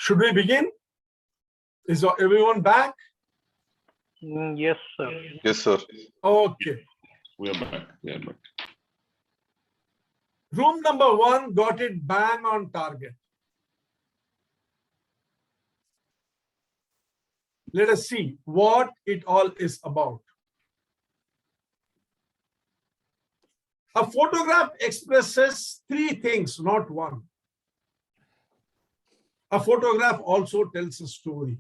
Should we begin? Is everyone back? Yes, sir. Yes, sir. Okay. We are back. We are back. Room number 1 got it bang on target. Let us see what it all is about. A photograph expresses 3 things, not 1. A photograph also tells a story.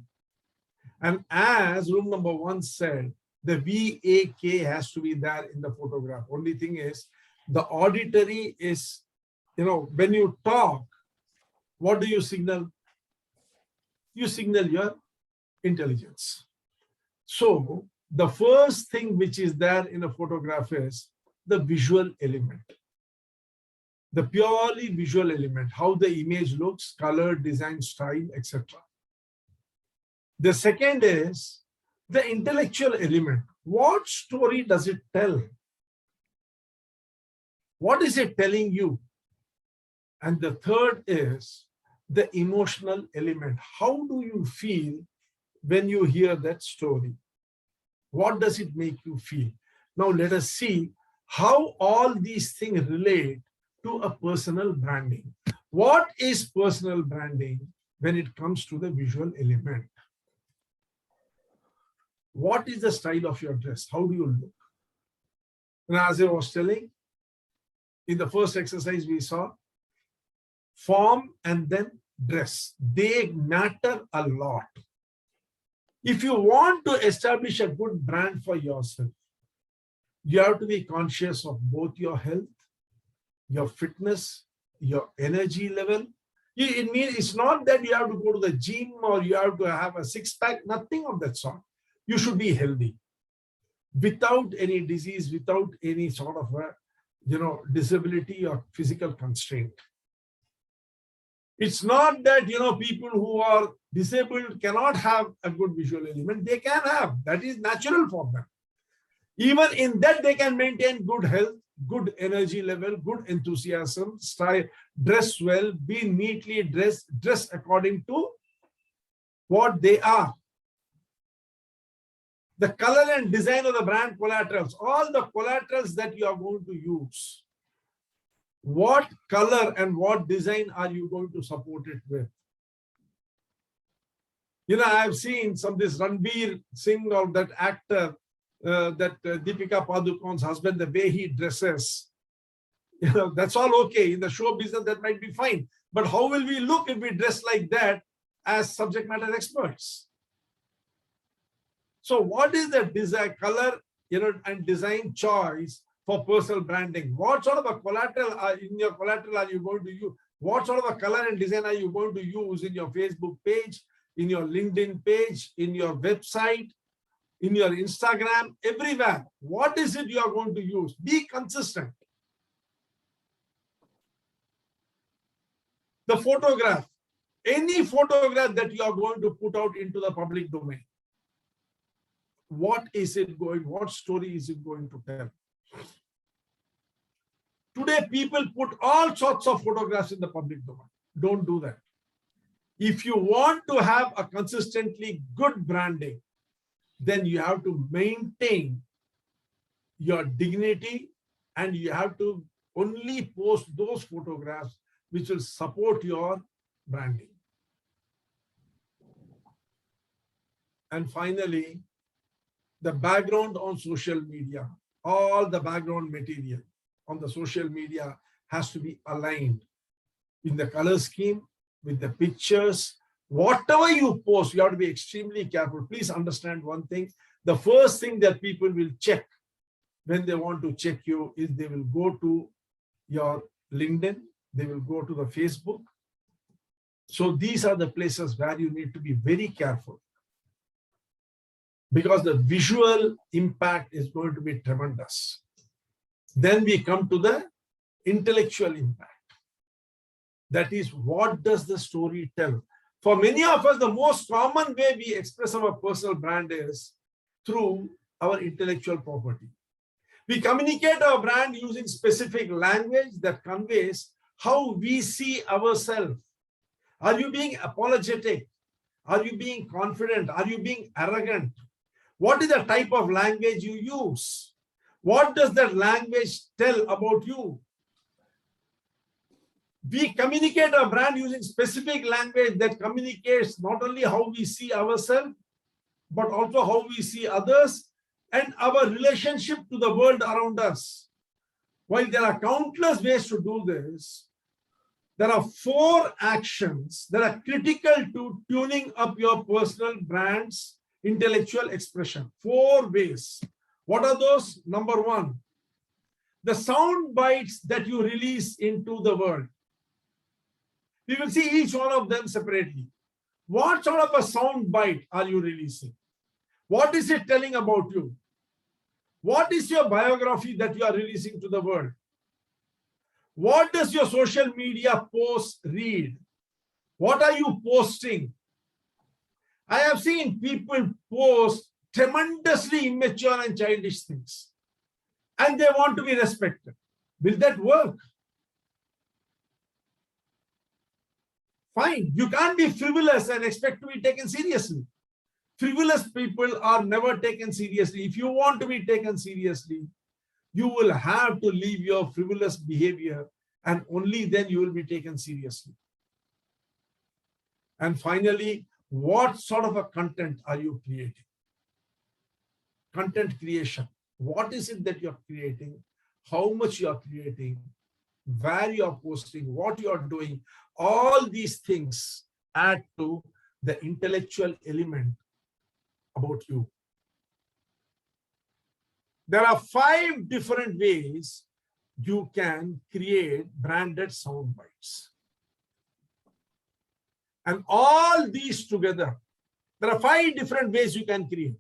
And as room number 1 said, the VAK has to be there in the photograph. Only thing is, the auditory is, when you talk, what do you signal? You signal your intelligence. So the first thing which is there in a photograph is the visual element. The purely visual element, how the image looks, color, design, style, etc. The second is the intellectual element. What story does it tell? What is it telling you? And the third is the emotional element. How do you feel when you hear that story? What does it make you feel? Now let us see how all these things relate to a personal branding. What is personal branding when it comes to the visual element? What is the style of your dress? How do you look? And as I was telling, in the first exercise we saw form and then dress. They matter a lot. If you want to establish a good brand for yourself, you have to be conscious of both your health, your fitness, your energy level. It means it's not that you have to go to the gym or you have to have a six-pack, nothing of that sort. You should be healthy without any disease, without any sort of a, disability or physical constraint. It's not that, people who are disabled cannot have a good visual element. They can have. That is natural for them. Even in that, they can maintain good health, good energy level, good enthusiasm, style, dress well, be neatly dressed, dress according to what they are. The color and design of the brand collaterals, all the collaterals that you are going to use. What color and what design are you going to support it with? I've seen this Ranveer Singh or that actor, Deepika Padukone's husband, the way he dresses. That's all okay. In the show business, that might be fine. But how will we look if we dress like that as subject matter experts? So what is the design, color, and design choice for personal branding? What sort of a collateral in your collateral are you going to use? What sort of a color and design are you going to use in your Facebook page, in your LinkedIn page, in your website, in your Instagram, everywhere? What is it you are going to use? Be consistent. The photograph, any photograph that you are going to put out into the public domain, what is it going, what story is it going to tell? Today, people put all sorts of photographs in the public domain. Don't do that. If you want to have a consistently good branding, then you have to maintain your dignity and you have to only post those photographs which will support your branding. And finally, the background on social media, all the background material on the social media has to be aligned in the color scheme, with the pictures. Whatever you post, you have to be extremely careful. Please understand one thing. The first thing that people will check when they want to check you is they will go to your LinkedIn, they will go to the Facebook. So these are the places where you need to be very careful, because the visual impact is going to be tremendous. Then we come to the intellectual impact. That is, what does the story tell? For many of us, the most common way we express our personal brand is through our intellectual property. We communicate our brand using specific language that conveys how we see ourselves, Are you being apologetic? Are you being confident? Are you being arrogant? What is the type of language you use? What does that language tell about you? We communicate our brand using specific language that communicates not only how we see ourselves, but also how we see others and our relationship to the world around us. While there are countless ways to do this, there are 4 actions that are critical to tuning up your personal brand's intellectual expression. 4 ways. What are those? Number 1, the sound bites that you release into the world. We will see each one of them separately. What sort of a sound bite are you releasing? What is it telling about you? What is your biography that you are releasing to the world? What does your social media post read? What are you posting? I have seen people post tremendously immature and childish things, and they want to be respected. Will that work? Fine. You can't be frivolous and expect to be taken seriously. Frivolous people are never taken seriously. If you want to be taken seriously, you will have to leave your frivolous behavior, and only then you will be taken seriously. And finally, what sort of a content are you creating? Content creation. What is it that you're creating? How much you're creating? Where you're posting? What you're doing? All these things add to the intellectual element about you. There are 5 different ways you can create branded sound bites. And all these together, there are 5 different ways you can create.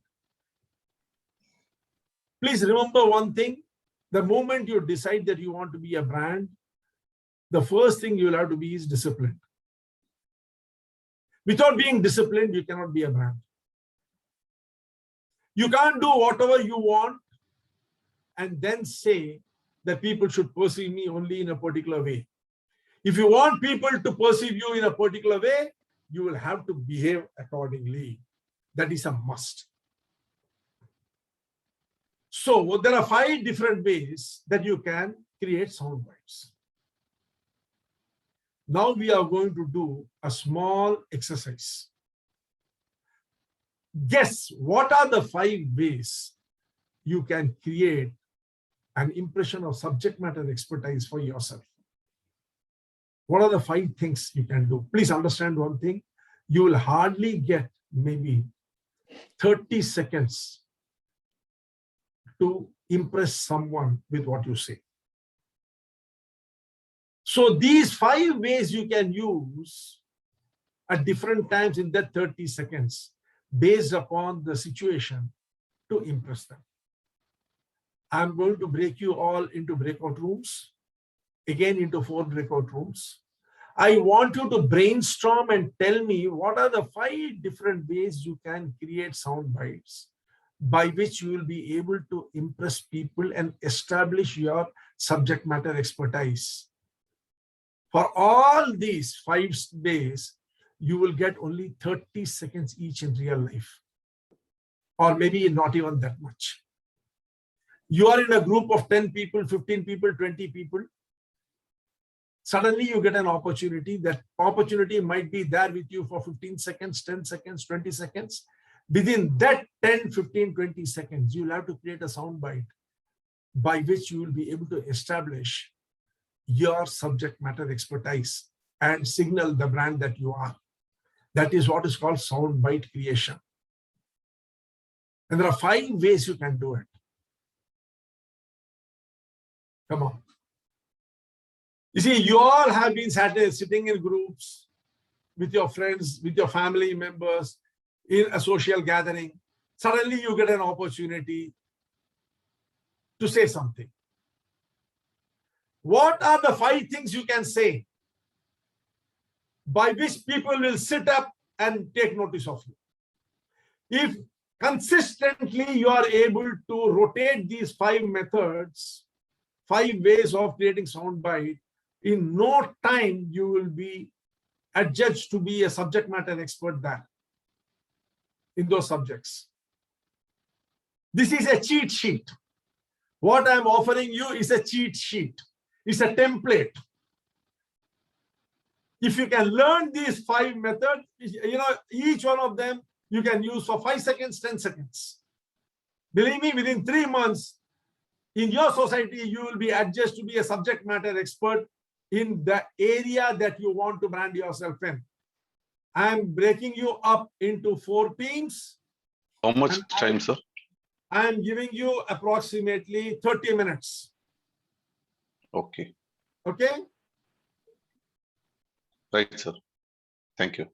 Please remember one thing. The moment you decide that you want to be a brand, the first thing you will have to be is disciplined. Without being disciplined, you cannot be a brand. You can't do whatever you want and then say that people should perceive me only in a particular way. If you want people to perceive you in a particular way, you will have to behave accordingly. That is a must. So there are 5 different ways that you can create sound bites. Now we are going to do a small exercise. Guess what are the 5 ways you can create an impression of subject matter expertise for yourself. What are the 5 things you can do? Please understand one thing. You will hardly get maybe 30 seconds to impress someone with what you say. So these 5 ways you can use at different times in that 30 seconds based upon the situation to impress them. I'm going to break you all into breakout rooms, again into 4 breakout rooms. I want you to brainstorm and tell me what are the 5 different ways you can create sound bites by which you will be able to impress people and establish your subject matter expertise. For all these 5 ways, you will get only 30 seconds each in real life, or maybe not even that much. You are in a group of 10 people, 15 people, 20 people. Suddenly you get an opportunity. That opportunity might be there with you for 15 seconds, 10 seconds, 20 seconds. Within that 10, 15, 20 seconds, you'll have to create a sound bite by which you will be able to establish your subject matter expertise and signal the brand that you are. That is what is called sound bite creation. And there are 5 ways you can do it. Come on. You see, you all have been sitting in groups with your friends, with your family members, in a social gathering. Suddenly you get an opportunity to say something. What are the 5 things you can say by which people will sit up and take notice of you? If consistently you are able to rotate these 5 methods, 5 ways of creating soundbite, in no time you will be adjudged to be a subject matter expert there in those subjects. This is a cheat sheet. What I'm offering you is a cheat sheet. It's a template. If you can learn these 5 methods, each one of them you can use for 5 seconds, 10 seconds. Believe me, within 3 months, in your society, you will be adjudged to be a subject matter expert in the area that you want to brand yourself in. I'm breaking you up into 4 teams. How much time, sir? I'm giving you approximately 30 minutes. Okay. Okay? Right, sir. Thank you.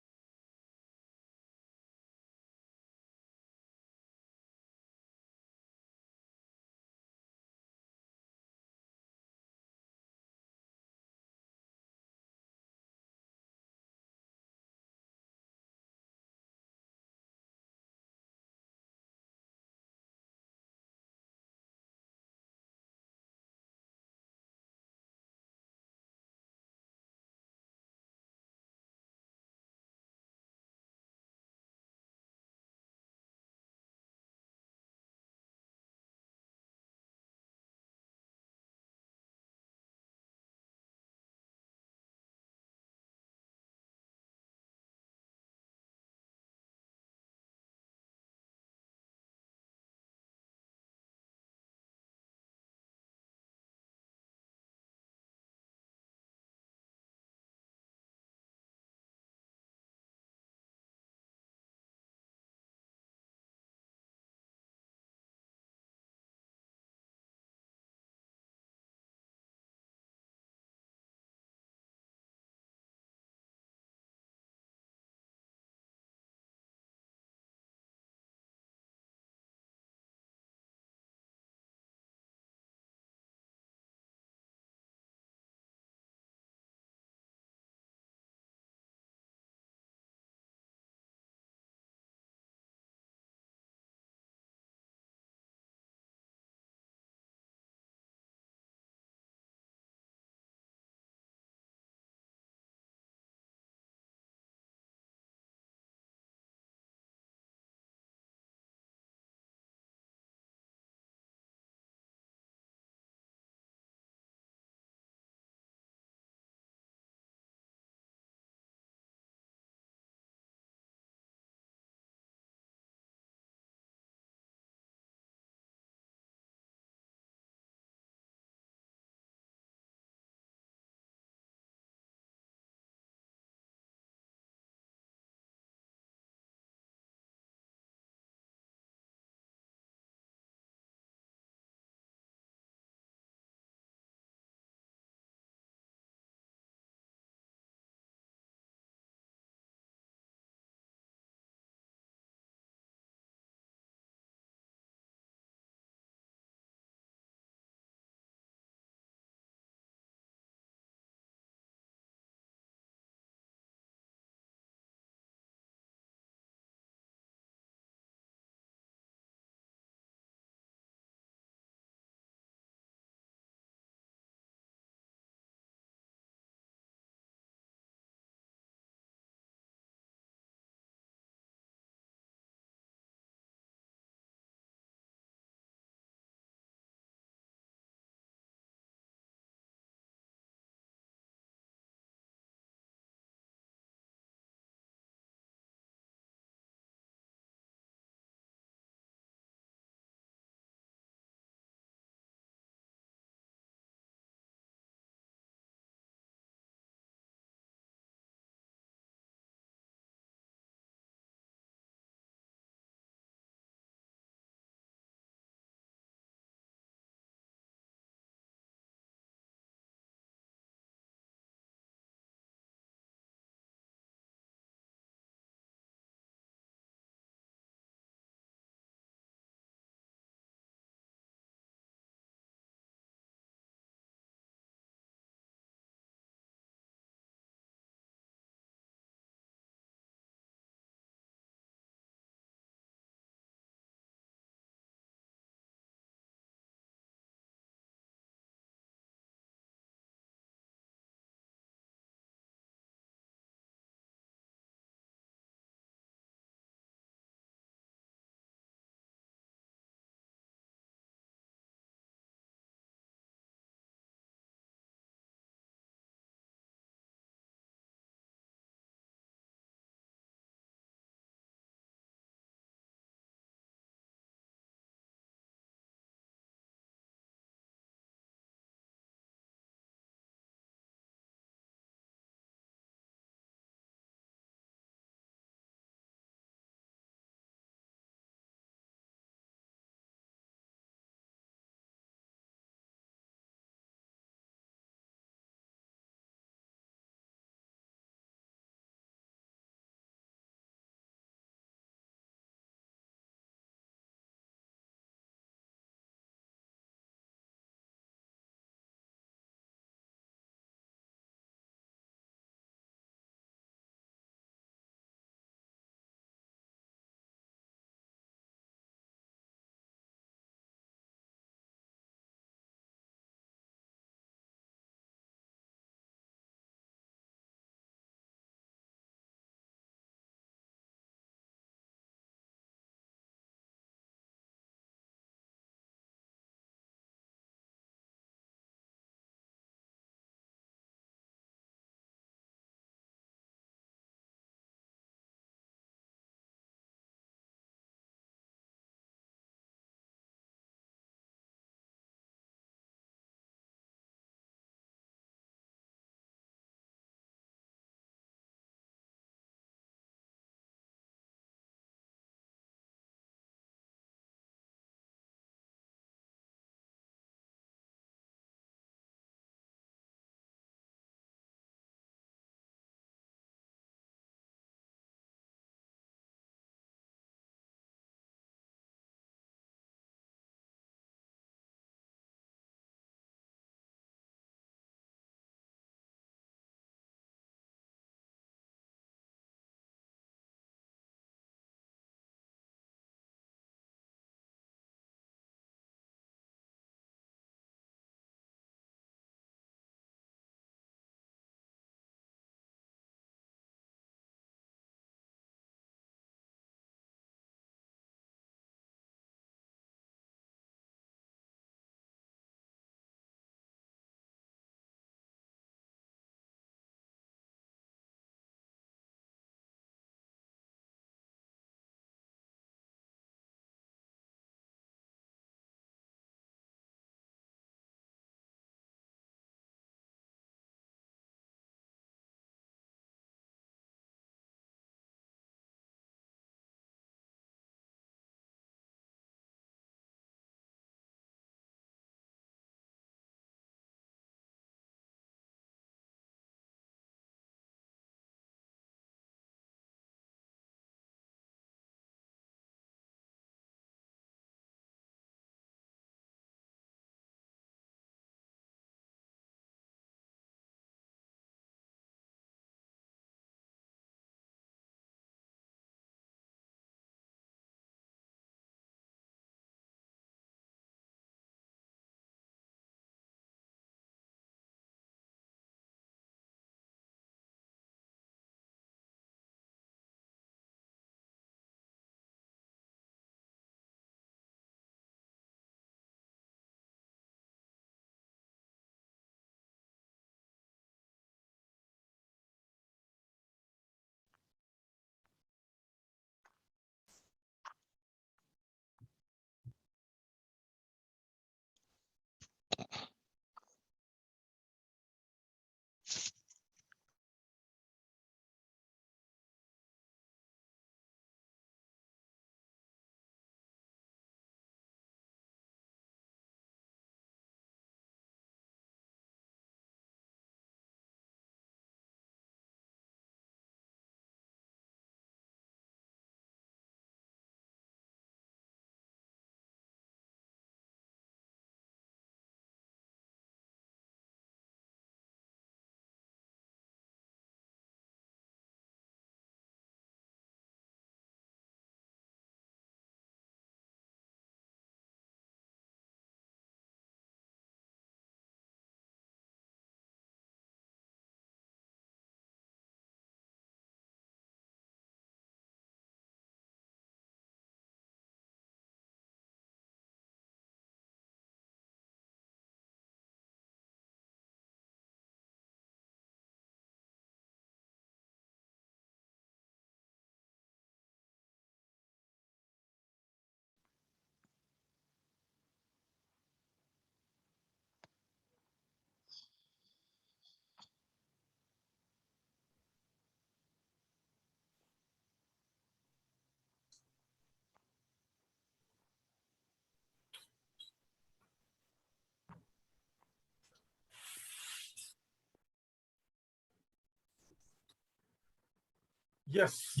Yes.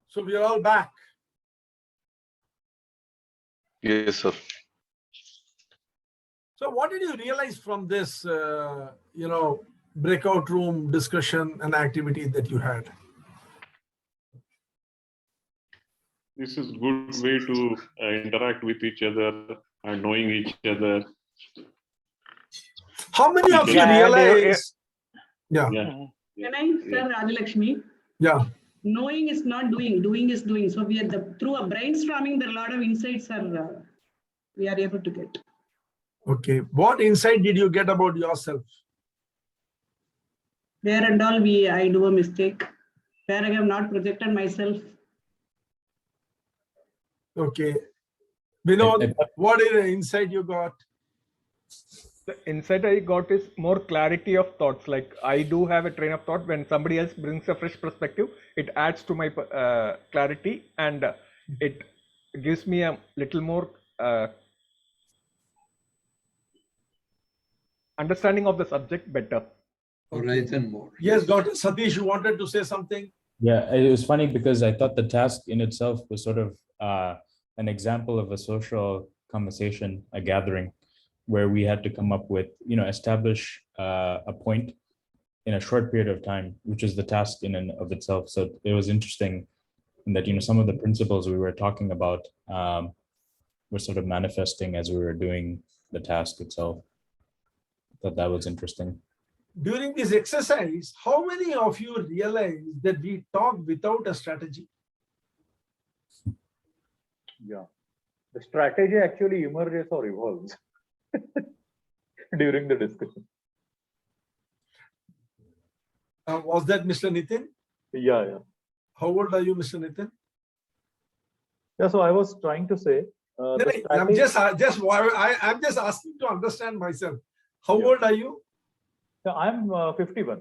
So we are all back. Yes, sir. So what did you realize from this, breakout room discussion and activity that you had? This is good way to interact with each other and knowing each other. How many of you Yeah, realize? Yeah. Can I, Sir Rajalakshmi? Yeah. Knowing is not doing, doing is doing. So we are through a brainstorming, there are a lot of insights we are able to get. Okay. What insight did you get about yourself? Where and all I do a mistake, where I have not projected myself. Okay. Vinod, what is the insight you got? The insight I got is more clarity of thoughts. Like I do have a train of thought. When somebody else brings a fresh perspective, it adds to my clarity, and it gives me a little more understanding of the subject better. Horizon more. Yes, Dr. Satish, you wanted to say something? Yeah, it was funny because I thought the task in itself was sort of an example of a social conversation, a gathering, where we had to come up with, establish a point in a short period of time, which is the task in and of itself. So it was interesting in that, some of the principles we were talking about were sort of manifesting as we were doing the task itself. I thought that was interesting. During this exercise, how many of you realize that we talk without a strategy? Yeah. The strategy actually emerges or evolves during the discussion. Was that Mr. Nitin? Yeah. How old are you, Mr. Nitin? Yeah, so I was trying to say. I'm just asking to understand myself. How old are you? Yeah, I'm 51.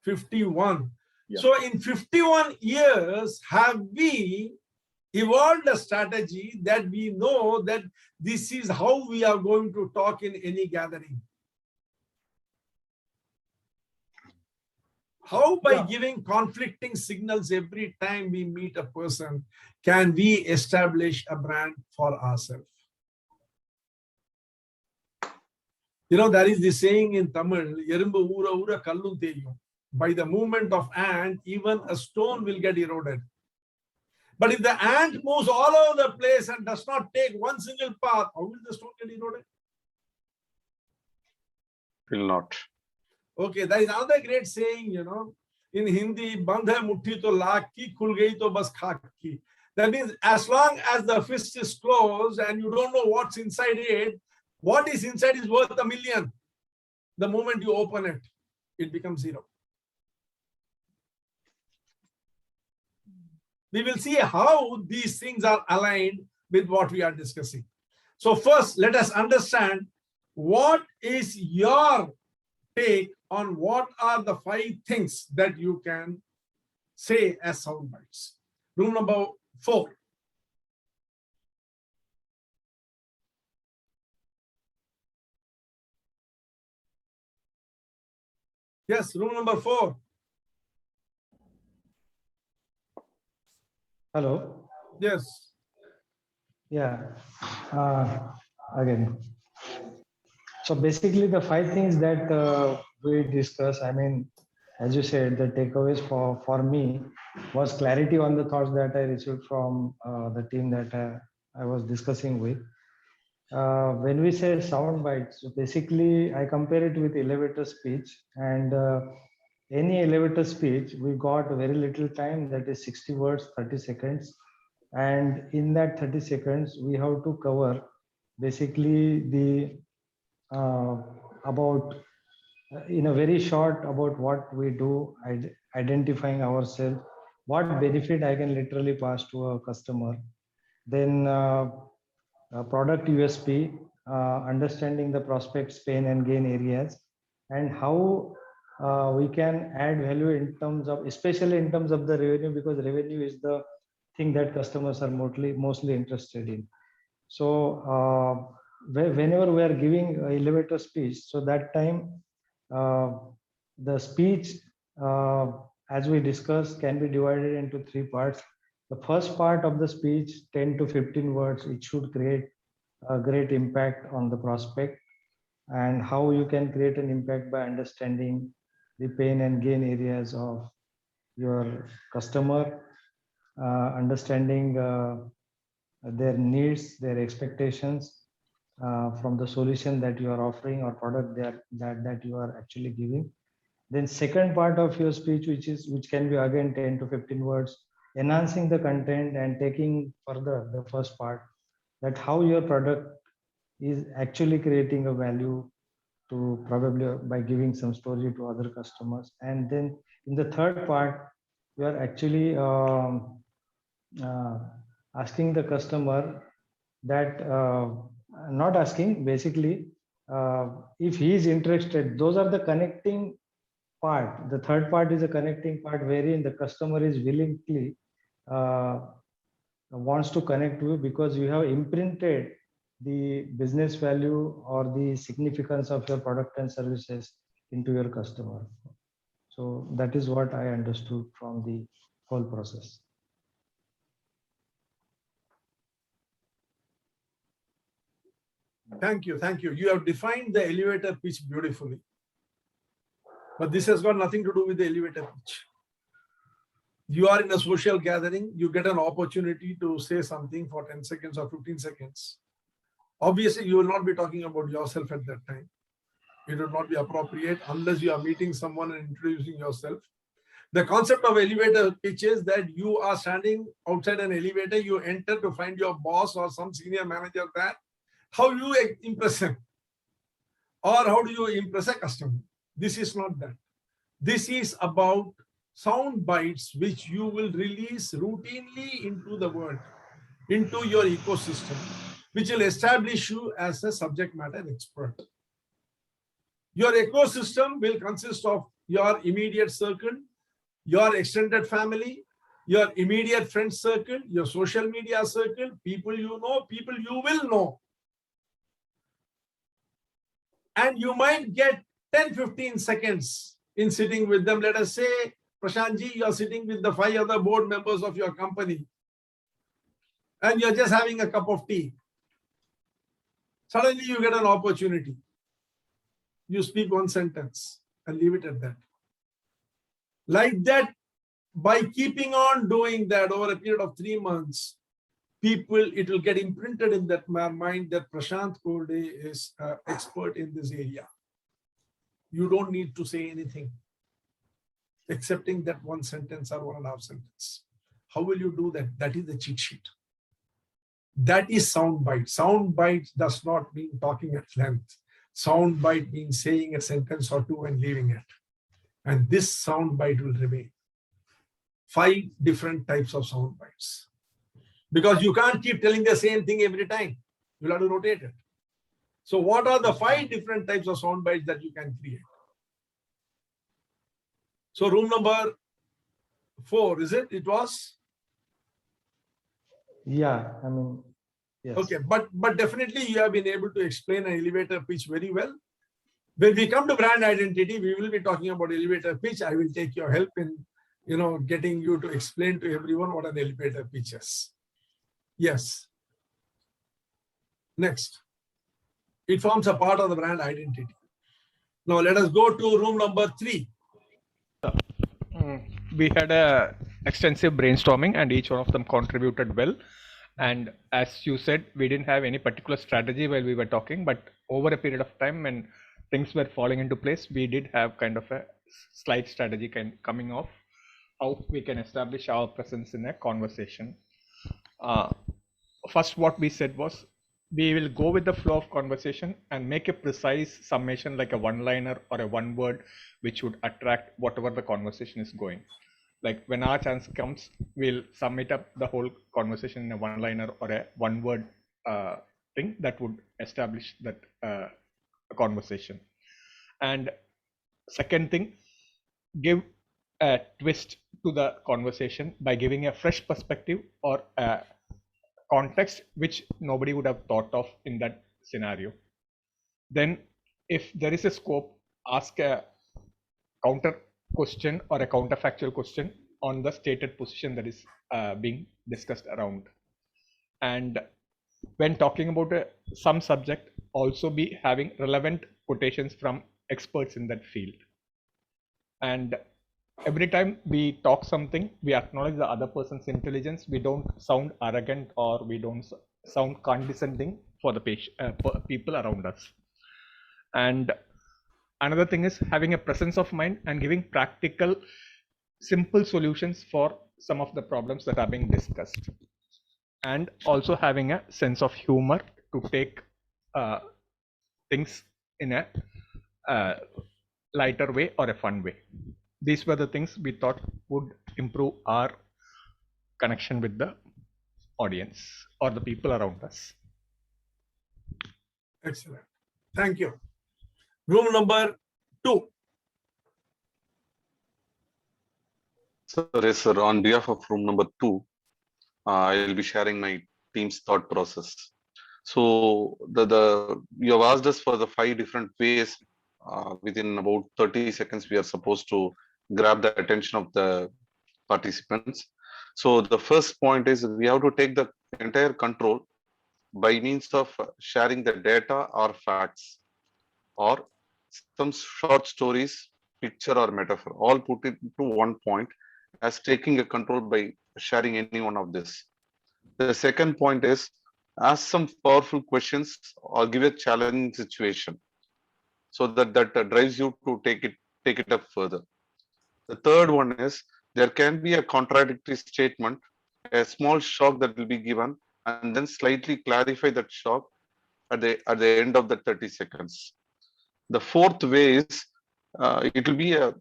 51. Yeah. So in 51 years, have we evolved a strategy that we know that this is how we are going to talk in any gathering? How by giving conflicting signals every time we meet a person can we establish a brand for ourselves? There is this saying in Tamil, "Erumbu oora oora kallum theriyum." By the movement of ant, even a stone will get eroded. But if the ant moves all over the place and does not take one single path, how will the stone get eroded? Will not. Okay, there is another great saying, in Hindi, "Bandh hai mutti to laag ki, khul gayi to bas khak ki." That means as long as the fist is closed and you don't know what's inside it, what is inside is worth 1,000,000. The moment you open it, it becomes zero. We will see how these things are aligned with what we are discussing. So first, let us understand what is your take on what are the 5 things that you can say as sound bites. Room number 4. Yes, room number 4. Hello. Yes. Yeah. Again. So basically, the 5 things that we discuss, as you said, the takeaways for me was clarity on the thoughts that I received from the team that I was discussing with. When we say sound bites, so basically I compare it with elevator speech, and any elevator speech, we got very little time, that is 60 words, 30 seconds. And in that 30 seconds, we have to cover basically the about in a very short about what we do, identifying ourselves, what benefit I can literally pass to a customer, then product USP, understanding the prospect's pain and gain areas, and how we can add value in terms of, especially in terms of the revenue, because revenue is the thing that customers are mostly interested in. So whenever we are giving elevator speech, so that time the speech as we discussed, can be divided into three parts. The first part of the speech, 10 to 15 words, it should create a great impact on the prospect, and how you can create an impact by understanding the pain and gain areas of your customer, understanding their needs, their expectations from the solution that you are offering or product that you are actually giving. Then second part of your speech, which can be again 10 to 15 words, enhancing the content and taking further the first part, that how your product is actually creating a value to probably by giving some story to other customers. And then in the third part, you are actually asking the customer that, not asking, basically, if he is interested, those are the connecting part. The third part is a connecting part wherein the customer is willingly wants to connect with you because you have imprinted the business value or the significance of your product and services into your customer. So that is what I understood from the whole process. Thank you. Thank you. You have defined the elevator pitch beautifully. But this has got nothing to do with the elevator pitch. You are in a social gathering, you get an opportunity to say something for 10 seconds or 15 seconds. Obviously, you will not be talking about yourself at that time. It would not be appropriate unless you are meeting someone and introducing yourself. The concept of elevator pitch is that you are standing outside an elevator, you enter to find your boss or some senior manager there. How do you impress him? Or how do you impress a customer? This is not that. This is about sound bites which you will release routinely into the world, into your ecosystem, which will establish you as a subject matter expert. Your ecosystem will consist of your immediate circle, your extended family, your immediate friend circle, your social media circle, people you know, people you will know. And you might get 10-15 seconds in sitting with them. Let us say, Prashantji, you're sitting with the 5 other board members of your company and you're just having a cup of tea. Suddenly you get an opportunity. You speak one sentence and leave it at that. Like that, by keeping on doing that over a period of 3 months, people, it will get imprinted in that mind that Prashant Korde is an expert in this area. You don't need to say anything, excepting that one sentence or 1.5 sentences. How will you do that? That is the cheat sheet. That is soundbite. Soundbite does not mean talking at length. Soundbite means saying a sentence or 2 and leaving it. And this soundbite will remain. 5 different types of soundbites. Because you can't keep telling the same thing every time. You'll have to rotate it. So what are the 5 different types of sound bites that you can create? So room number 4, is it? It was? Yeah, I mean, yes. Okay, but definitely you have been able to explain an elevator pitch very well. When we come to brand identity, we will be talking about elevator pitch. I will take your help in, getting you to explain to everyone what an elevator pitch is. Yes. Next. It forms a part of the brand identity. Now let us go to room number 3. We had a extensive brainstorming and each one of them contributed well. And as you said, we didn't have any particular strategy while we were talking, but over a period of time when things were falling into place, we did have kind of a slight strategy coming off how we can establish our presence in a conversation. First, what we said was, we will go with the flow of conversation and make a precise summation like a one-liner or a one word which would attract whatever the conversation is going. Like when our chance comes, we'll sum it up the whole conversation in a one-liner or a one-word thing that would establish that conversation. And second thing, give a twist to the conversation by giving a fresh perspective or a context which nobody would have thought of in that scenario. Then if there is a scope, ask a counter question or a counterfactual question on the stated position that is being discussed around. And when talking about some subject, also be having relevant quotations from experts in that field. And every time we talk something, we acknowledge the other person's intelligence. We don't sound arrogant or we don't sound condescending for the people around us. And another thing is having a presence of mind and giving practical, simple solutions for some of the problems that are being discussed. And also having a sense of humor to take things in a lighter way or a fun way. These were the things we thought would improve our connection with the audience or the people around us. Excellent. Thank you. Room number 2. So, yes, sir, on behalf of room number 2, I will be sharing my team's thought process. So you have asked us for the 5 different ways. Within about 30 seconds, we are supposed to grab the attention of the participants. So the first point is we have to take the entire control by means of sharing the data or facts or some short stories, picture or metaphor, all put it into one point as taking a control by sharing any one of this. The second point is ask some powerful questions or give a challenging situation so that drives you to take it up further. The third one is there can be a contradictory statement, a small shock that will be given, and then slightly clarify that shock at the end of the 30 seconds. The fourth way is it will be a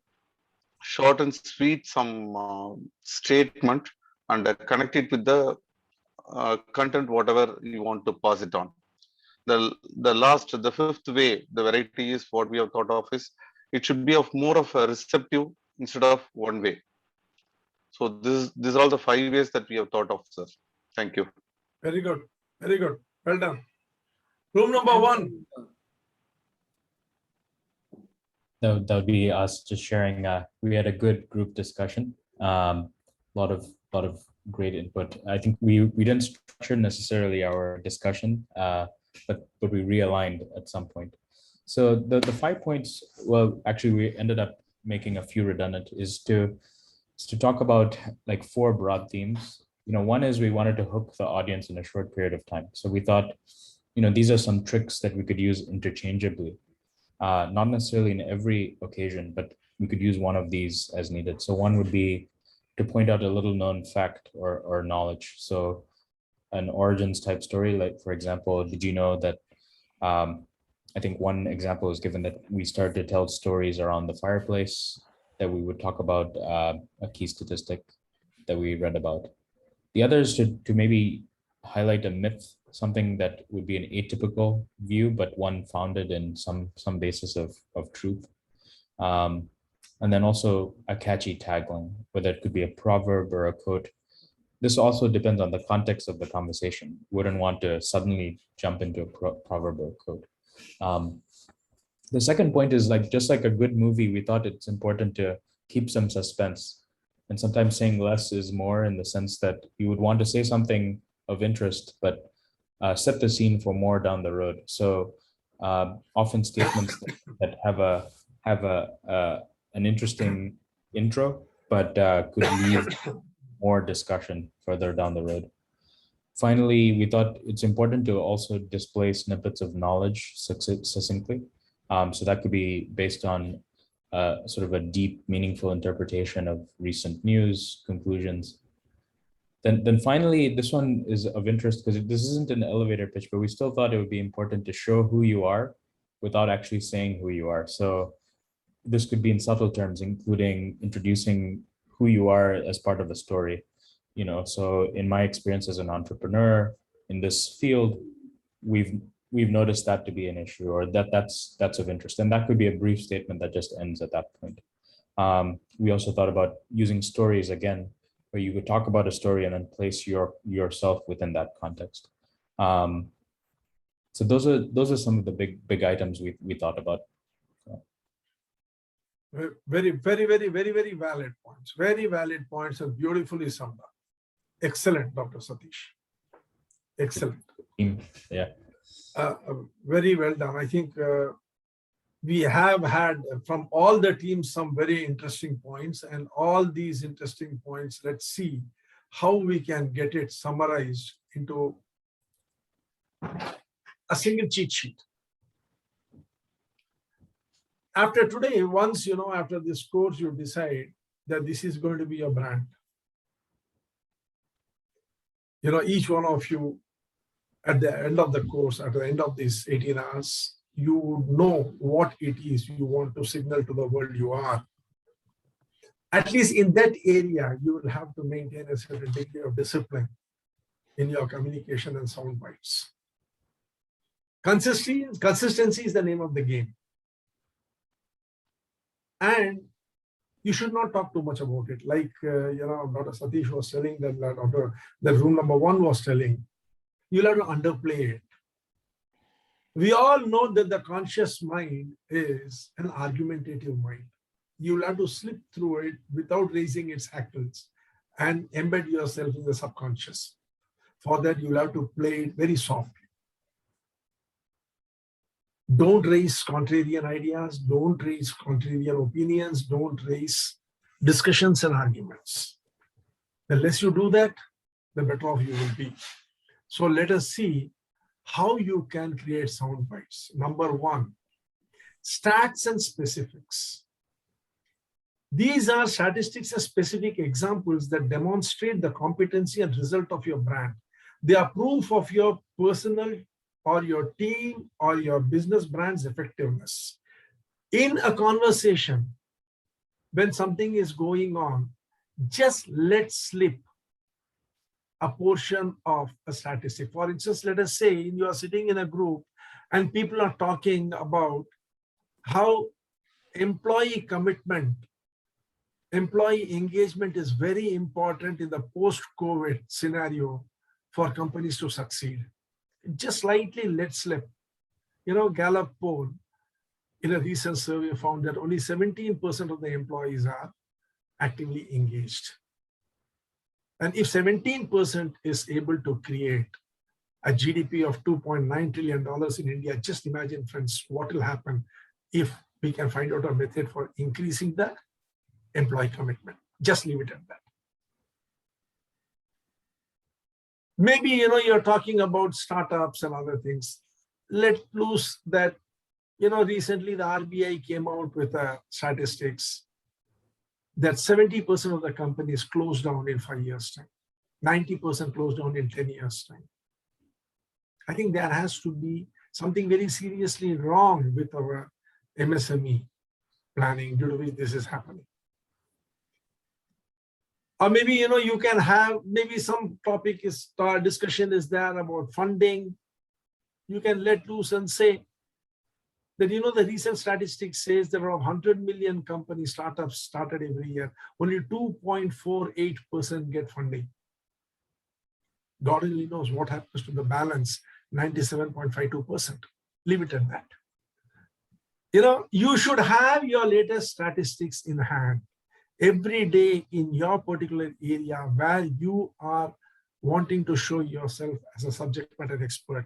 short and sweet some statement and connect it with the content, whatever you want to pass it on. The fifth way, the variety is what we have thought of is it should be of more of a receptive instead of one way. So these are all the 5 ways that we have thought of, sir. Thank you. Very good. Very good. Well done. Room number 1. That would be us just sharing. We had a good group discussion. Lot of great input. I think we didn't structure necessarily our discussion, but we realigned at some point. So the 5 points, well, actually we ended up making a few redundant, is to talk about like 4 broad themes. One is we wanted to hook the audience in a short period of time. So we thought, these are some tricks that we could use interchangeably, not necessarily in every occasion, but we could use one of these as needed. So one would be to point out a little known fact or knowledge. So an origins type story, like for example, did you know that, I think one example is given that we started to tell stories around the fireplace, that we would talk about a key statistic that we read about. The other is to maybe highlight a myth, something that would be an atypical view, but one founded in some basis of truth. And then also a catchy tagline, whether it could be a proverb or a quote. This also depends on the context of the conversation. Wouldn't want to suddenly jump into a proverb or quote. The second point is just like a good movie, we thought it's important to keep some suspense. And sometimes saying less is more, in the sense that you would want to say something of interest, but set the scene for more down the road. So often statements that have an interesting intro, but could leave more discussion further down the road. Finally, we thought it's important to also display snippets of knowledge succinctly. So that could be based on sort of a deep, meaningful interpretation of recent news, conclusions. Then finally, this one is of interest because this isn't an elevator pitch, but we still thought it would be important to show who you are without actually saying who you are. So this could be in subtle terms, including introducing who you are as part of a story. So in my experience as an entrepreneur in this field, we've noticed that to be an issue, or that's of interest. And that could be a brief statement that just ends at that point. We also thought about using stories again, where you could talk about a story and then place yourself within that context. So those are some of the big items we thought about. Very, very, very, very, very valid points. Very valid points and beautifully summed up. Excellent, Dr. Satish. Excellent. Yeah. Very well done. I think we have had from all the teams some very interesting points, and all these interesting points, let's see how we can get it summarized into a single cheat sheet. After today, once after this course, you decide that this is going to be your brand. Each one of you at the end of the course, at the end of these 18 hours, you would know what it is you want to signal to the world you are. At least in that area, you will have to maintain a certain degree of discipline in your communication and sound bites. Consistency is the name of the game. And you should not talk too much about it. Like, Dr. Satish was telling that room number 1 was telling, you'll have to underplay it. We all know that the conscious mind is an argumentative mind. You'll have to slip through it without raising its hackles and embed yourself in the subconscious. For that, you'll have to play it very softly. Don't raise contrarian ideas, don't raise contrarian opinions, don't raise discussions and arguments. The less you do that, the better off you will be. So let us see how you can create sound bites. Number 1, stats and specifics. These are statistics and specific examples that demonstrate the competency and result of your brand. They are proof of your personal or your team or your business brand's effectiveness. In a conversation, when something is going on, just let slip a portion of a statistic. For instance, let us say you are sitting in a group and people are talking about how employee commitment, employee engagement is very important in the post-COVID scenario for companies to succeed. Just slightly let slip. Gallup poll in a recent survey found that only 17% of the employees are actively engaged. And if 17% is able to create a GDP of $2.9 trillion in India, just imagine, friends, what will happen if we can find out a method for increasing the employee commitment. Just leave it at that. Maybe, you're talking about startups and other things. Let loose that, recently the RBI came out with statistics that 70% of the companies closed down in 5 years' time. 90% closed down in 10 years' time. I think there has to be something very seriously wrong with our MSME planning due to which this is happening. Or maybe, you can have, maybe some topic is, discussion is there about funding. You can let loose and say that, the recent statistics says there are 100 million companies, startups started every year. Only 2.48% get funding. God only knows what happens to the balance, 97.52%. Leave it at that. You should have your latest statistics in hand every day in your particular area where you are wanting to show yourself as a subject matter expert.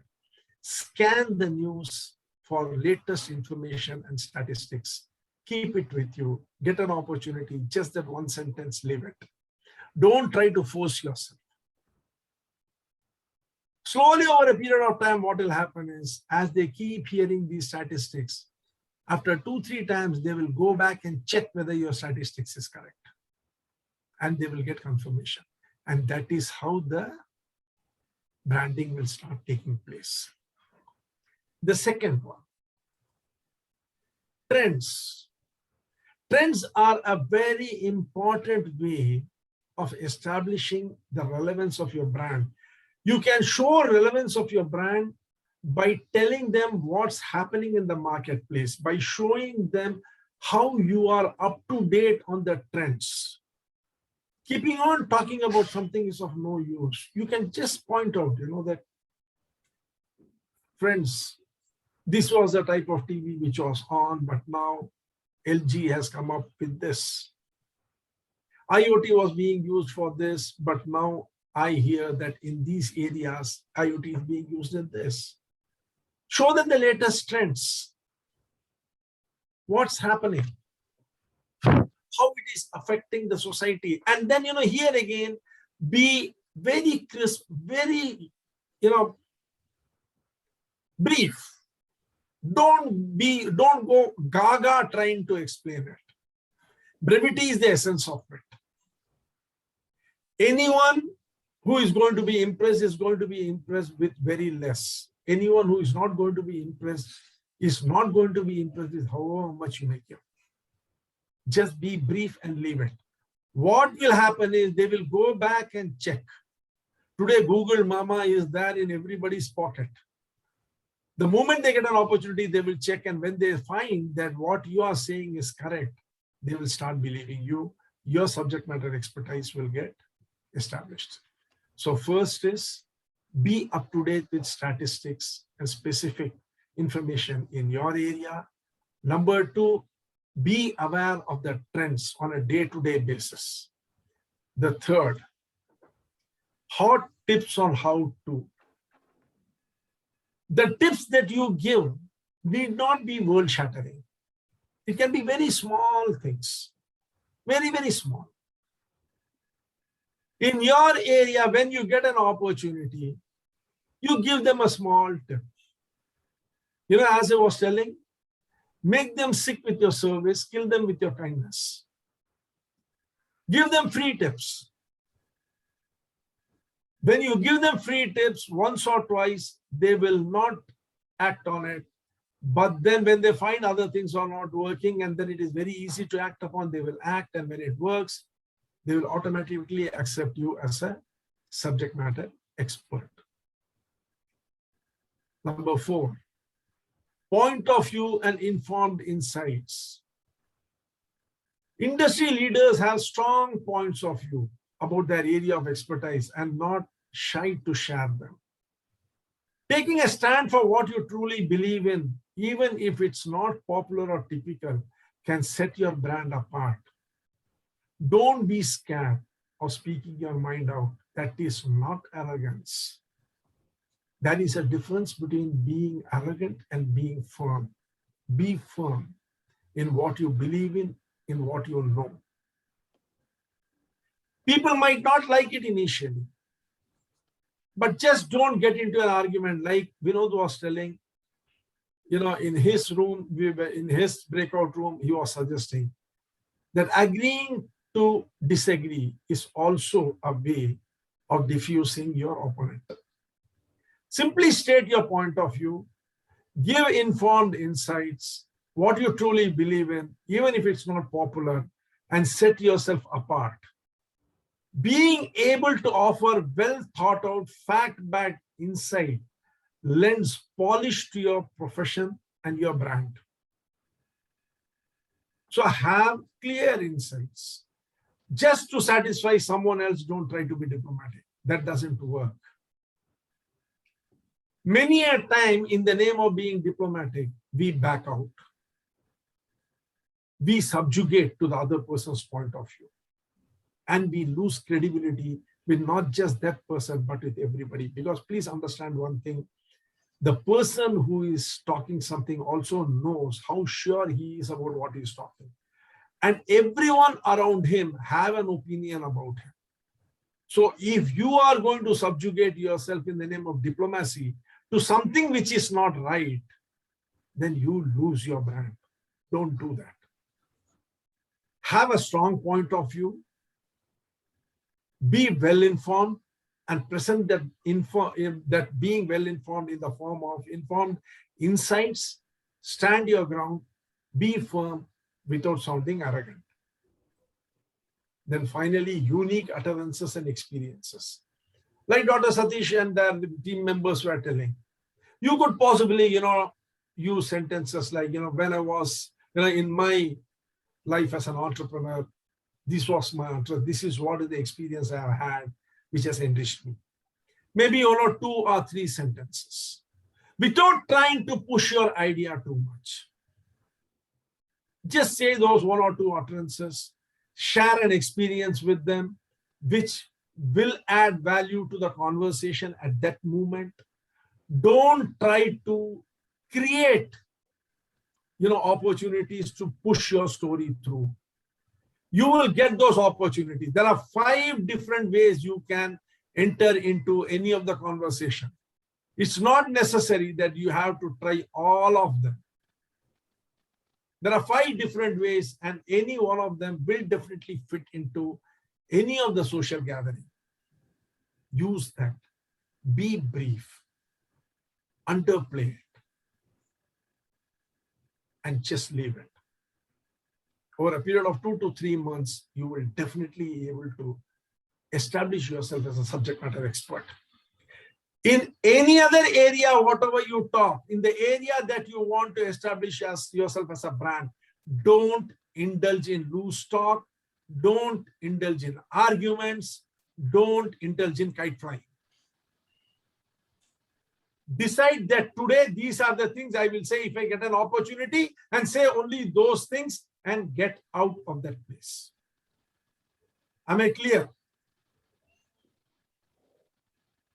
Scan the news for latest information and statistics. Keep it with you. Get an opportunity, just that one sentence, leave it. Don't try to force yourself. Slowly over a period of time, what will happen is, as they keep hearing these statistics, after 2-3 times, they will go back and check whether your statistics is correct. And they will get confirmation. And that is how the branding will start taking place. The second one, trends. Trends are a very important way of establishing the relevance of your brand. You can show relevance of your brand by telling them what's happening in the marketplace, by showing them how you are up to date on the trends. Keeping on talking about something is of no use. You can just point out, that, friends, this was the type of TV which was on, but now LG has come up with this. IoT was being used for this, but now I hear that in these areas, IoT is being used in this. Show them the latest trends. What's happening? How it is affecting the society. And then, here again, be very crisp, very, brief. Don't go gaga trying to explain it. Brevity is the essence of it. Anyone who is going to be impressed is going to be impressed with very less. Anyone who is not going to be impressed is not going to be impressed with however much you make it. Just be brief and leave it. What will happen is they will go back and check. Today, Google Mama is there in everybody's pocket. The moment they get an opportunity, they will check. And when they find that what you are saying is correct, they will start believing you. Your subject matter expertise will get established. So first is be up to date with statistics and specific information in your area. Number two, be aware of the trends on a day-to-day basis. The third, hot tips on how to. The tips that you give need not be world-shattering. It can be very small things, very, very small. In your area, when you get an opportunity, you give them a small tip. As I was telling, make them sick with your service, kill them with your kindness. Give them free tips. When you give them free tips once or twice, they will not act on it. But then when they find other things are not working, and then it is very easy to act upon, they will act. And when it works, they will automatically accept you as a subject matter expert. Number four, point of view and informed insights. Industry leaders have strong points of view about their area of expertise and not shy to share them. Taking a stand for what you truly believe in, even if it's not popular or typical, can set your brand apart. Don't be scared of speaking your mind out. That is not arrogance. That is a difference between being arrogant and being firm. Be firm in what you believe in what you know. People might not like it initially, but just don't get into an argument like Vinod was telling. In his room, in his breakout room, he was suggesting that agreeing to disagree is also a way of diffusing your opponent. Simply state your point of view, give informed insights, what you truly believe in, even if it's not popular, and set yourself apart. Being able to offer well thought out, fact-backed insight lends polish to your profession and your brand. So have clear insights. Just to satisfy someone else, don't try to be diplomatic. That doesn't work. Many a time, in the name of being diplomatic, we back out. We subjugate to the other person's point of view. And we lose credibility with not just that person, but with everybody. Because please understand one thing, the person who is talking something also knows how sure he is about what he is talking. And everyone around him have an opinion about him. So if you are going to subjugate yourself in the name of diplomacy to something which is not right, then you lose your brand. Don't do that. Have a strong point of view. Be well informed and present that being well informed in the form of informed insights. Stand your ground. Be firm without sounding arrogant. Then finally, unique utterances and experiences. Like Dr. Satish and their team members were telling, you could possibly, use sentences like, when I was, in my life as an entrepreneur, this was my answer. This is what the experience I have had, which has enriched me. Maybe 2 or 3 sentences, without trying to push your idea too much. Just say those one or two utterances, share an experience with them, which will add value to the conversation at that moment. Don't try to create, opportunities to push your story through. You will get those opportunities. There are 5 different ways you can enter into any of the conversation. It's not necessary that you have to try all of them. There are 5 different ways, and any one of them will definitely fit into any of the social gathering. Use that. Be brief. Underplay it. And just leave it. Over a period of 2 to 3 months, you will definitely be able to establish yourself as a subject matter expert. In any other area, whatever you talk, in the area that you want to establish yourself as a brand, don't indulge in loose talk, don't indulge in arguments, don't indulge in kite flying. Decide that today, these are the things I will say if I get an opportunity, and say only those things and get out of that place. Am I clear?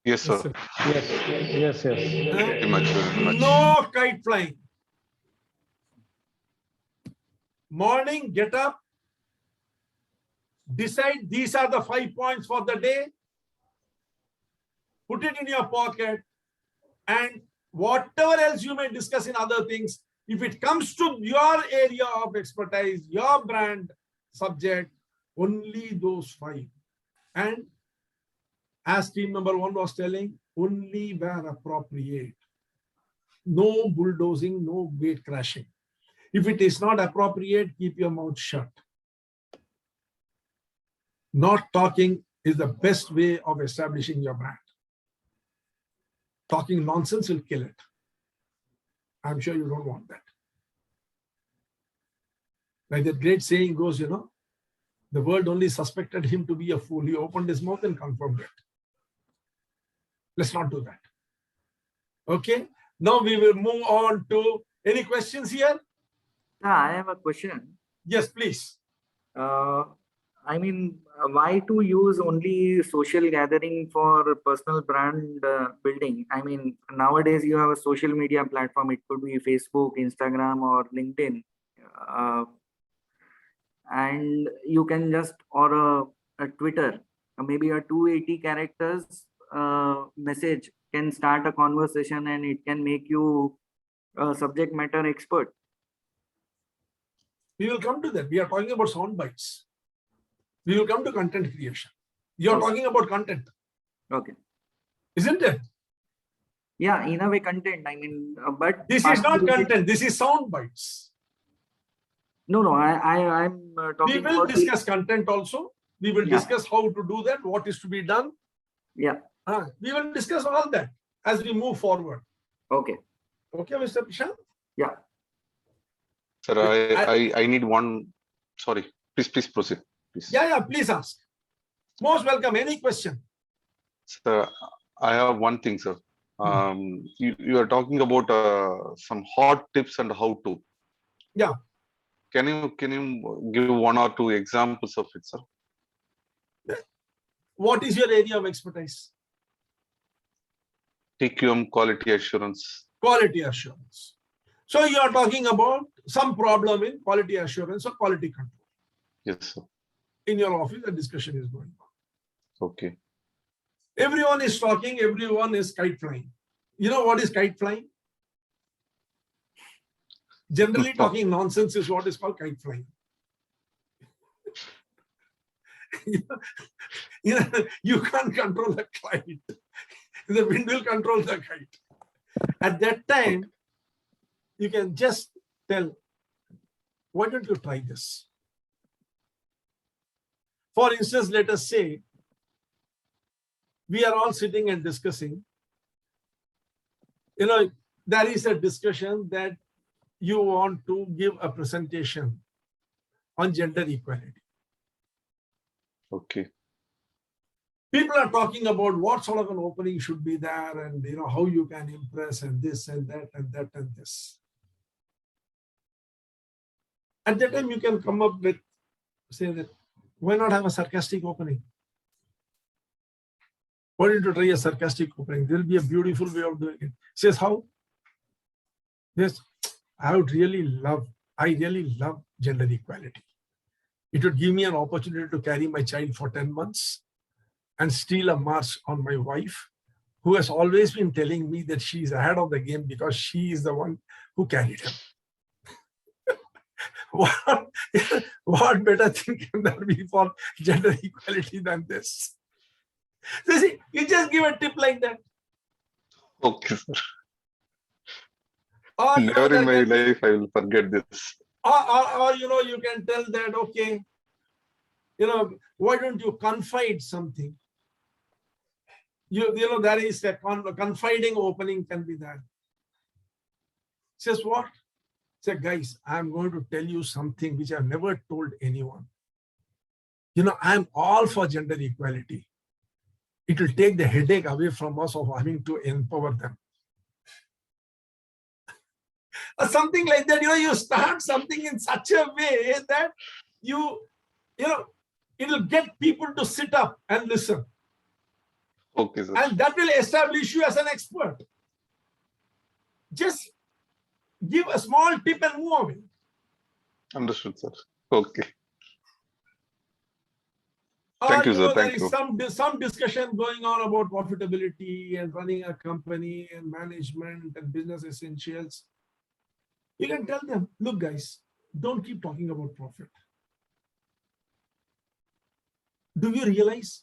Yes, sir. Yes. Very much. No kite flying. Morning, get up. Decide these are the 5 points for the day. Put it in your pocket, and whatever else you may discuss in other things, if it comes to your area of expertise, your brand subject, only those 5. And as team number 1 was telling, only where appropriate. No bulldozing, no gate crashing. If it is not appropriate, keep your mouth shut. Not talking is the best way of establishing your brand. Talking nonsense will kill it. I'm sure you don't want that. Like that great saying goes, the world only suspected him to be a fool. He opened his mouth and confirmed it. Let's not do that. Okay. Now we will move on to any questions here? I have a question. Yes, please. Why to use only social gathering for personal brand building? Nowadays you have a social media platform. It could be Facebook, Instagram, or LinkedIn. And you can just, or a Twitter, maybe a 280 characters message can start a conversation, and it can make you a subject matter expert. We will come to that. We are talking about sound bites. We will come to content creation. You are talking about content. Okay. Isn't it? Yeah, in a way content. But this is not content. This is sound bites. No, I'm talking We will about discuss content also. We will discuss how to do that, what is to be done. Yeah. We will discuss all that as we move forward. Okay. Okay, Mr. Prashant? Yeah. Sir, I need one. Sorry, please proceed. Please. Yeah, please ask. Most welcome. Any question? Sir, I have one thing, sir. You are talking about some hot tips and how to. Yeah. Can you give 1 or 2 examples of it, sir? What is your area of expertise? TQM, quality assurance. Quality assurance. So you are talking about some problem in quality assurance or quality control. Yes, sir. In your office, the discussion is going on. Okay. Everyone is talking, everyone is kite flying. You know what is kite flying? Generally talking nonsense is what is called kite flying. You can't control the kite. The wind will control the kite. At that time, you can just tell, why don't you try this? For instance, let us say we are all sitting and discussing. There is a discussion that you want to give a presentation on gender equality. Okay. People are talking about what sort of an opening should be there, and how you can impress, and this and that and that and this. At that time, you can come up with, say that, why not have a sarcastic opening? Why don't you try a sarcastic opening? There will be a beautiful way of doing it. Says how? Yes, I really love gender equality. It would give me an opportunity to carry my child for 10 months and steal a march on my wife, who has always been telling me that she is ahead of the game because she is the one who carried him. What better thing can there be for gender equality than this? So see, you just give a tip like that. Okay, sir. Or, you know, Never in there my can be- life I will forget this. or you know, you can tell that, okay, you know, why don't you confide something? You know, there is a confiding opening can be there. Says what? Say, guys, I'm going to tell you something which I've never told anyone. You know, I'm all for gender equality. It will take the headache away from us of having to empower them. Or something like that, you know, you start something in such a way that you know, it'll get people to sit up and listen. Okay, sir. And that will establish you as an expert. Just give a small tip and move away. Understood, sir. Okay. Or, Thank you, you sir. know, there Thank is you. some discussion going on about profitability and running a company and management and business essentials. You can tell them, look, guys, don't keep talking about profit. Do you realize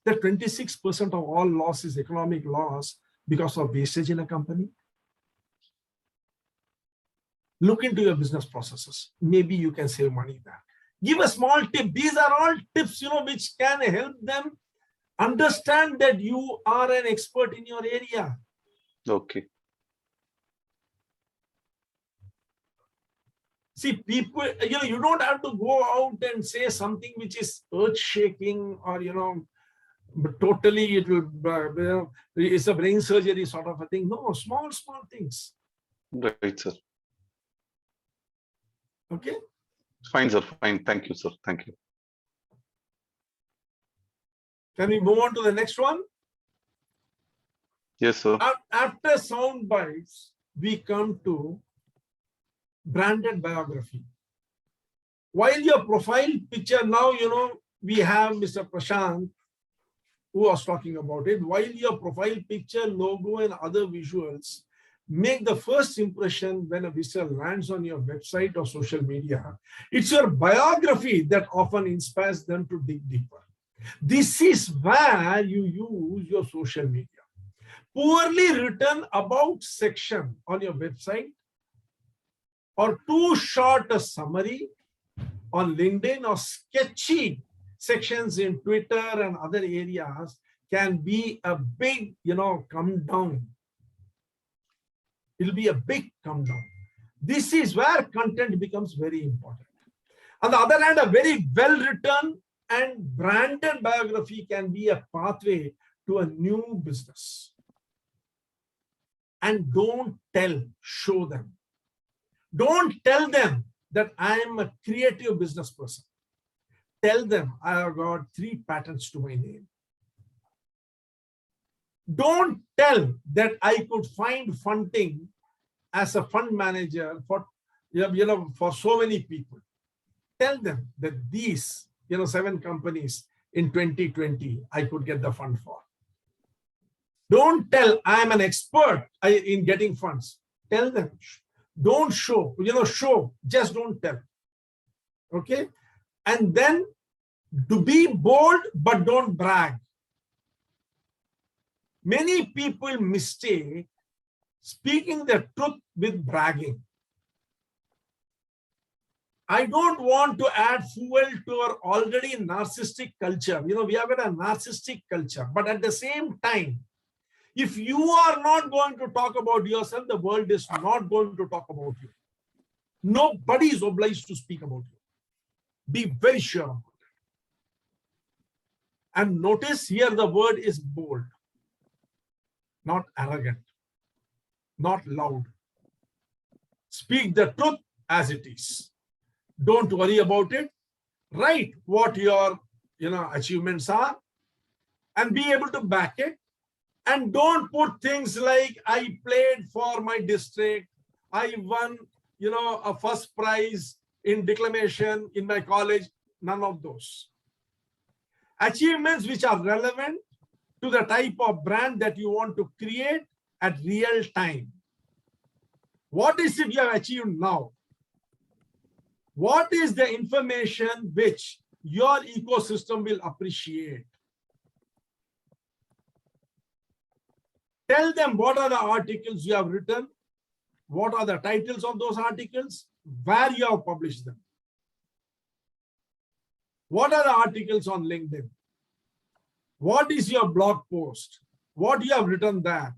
that 26% of all loss is economic loss because of wastage in a company? Look into your business processes. Maybe you can save money there. Give a small tip. These are all tips, you know, which can help them understand that you are an expert in your area. Okay. See, people, you know, you don't have to go out and say something which is earth-shaking or, you know, totally it will, you know, it's a brain surgery sort of a thing. No, small things. Right, sir. Okay. Fine, sir. Fine. Thank you, sir. Thank you. Can we move on to the next one? Yes, sir. After sound bites, we come to branded biography. While your profile picture, now, you know, we have Mr. Prashant who was talking about it. While your profile picture, logo, and other visuals make the first impression when a visitor lands on your website or social media, it's your biography that often inspires them to dig deeper. This is where you use your social media. Poorly written about section on your website or too short a summary on LinkedIn or sketchy sections in Twitter and other areas can be a big, you know, come down. It'll be a big come down. This is where content becomes very important. On the other hand, a very well written and branded biography can be a pathway to a new business. And don't tell, show them. Don't tell them that I am a creative business person. Tell them I have got 3 patents to my name. Don't tell that I could find funding as a fund manager for, you know, for so many people. Tell them that these, you know, 7 companies in 2020 I could get the fund for. Don't tell I'm an expert in getting funds. Tell them. Don't show, you know, show, just don't tell. Okay. And then to be bold, but don't brag. Many people mistake speaking the truth with bragging. I don't want to add fuel to our already narcissistic culture. You know, we have got a narcissistic culture, but at the same time, if you are not going to talk about yourself, the world is not going to talk about you. Nobody is obliged to speak about you. Be very sure about it. And notice here the word is bold, not arrogant, not loud. Speak the truth as it is. Don't worry about it. Write what your achievements are and be able to back it. And don't put things like I played for my district, I won a first prize in declamation in my college. None of those. Achievements which are relevant to the type of brand that you want to create at real time. What is it you have achieved now? What is the information which your ecosystem will appreciate? Tell them what are the articles you have written, what are the titles of those articles, where you have published them. What are the articles on LinkedIn? What is your blog post? What you have written there?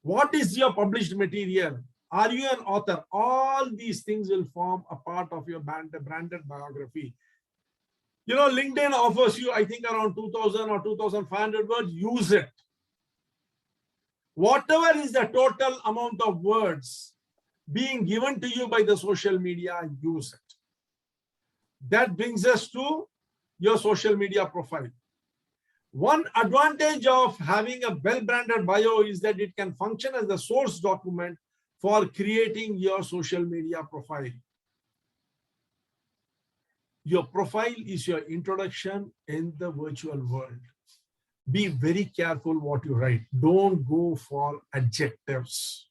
What is your published material? Are you an author? All these things will form a part of your branded biography. LinkedIn offers you, I think, around 2,000 or 2,500 words. Use it. Whatever is the total amount of words being given to you by the social media, use it. That brings us to your social media profile. One advantage of having a well-branded bio is that it can function as the source document for creating your social media profile. Your profile is your introduction in the virtual world. Be very careful what you write. Don't go for adjectives.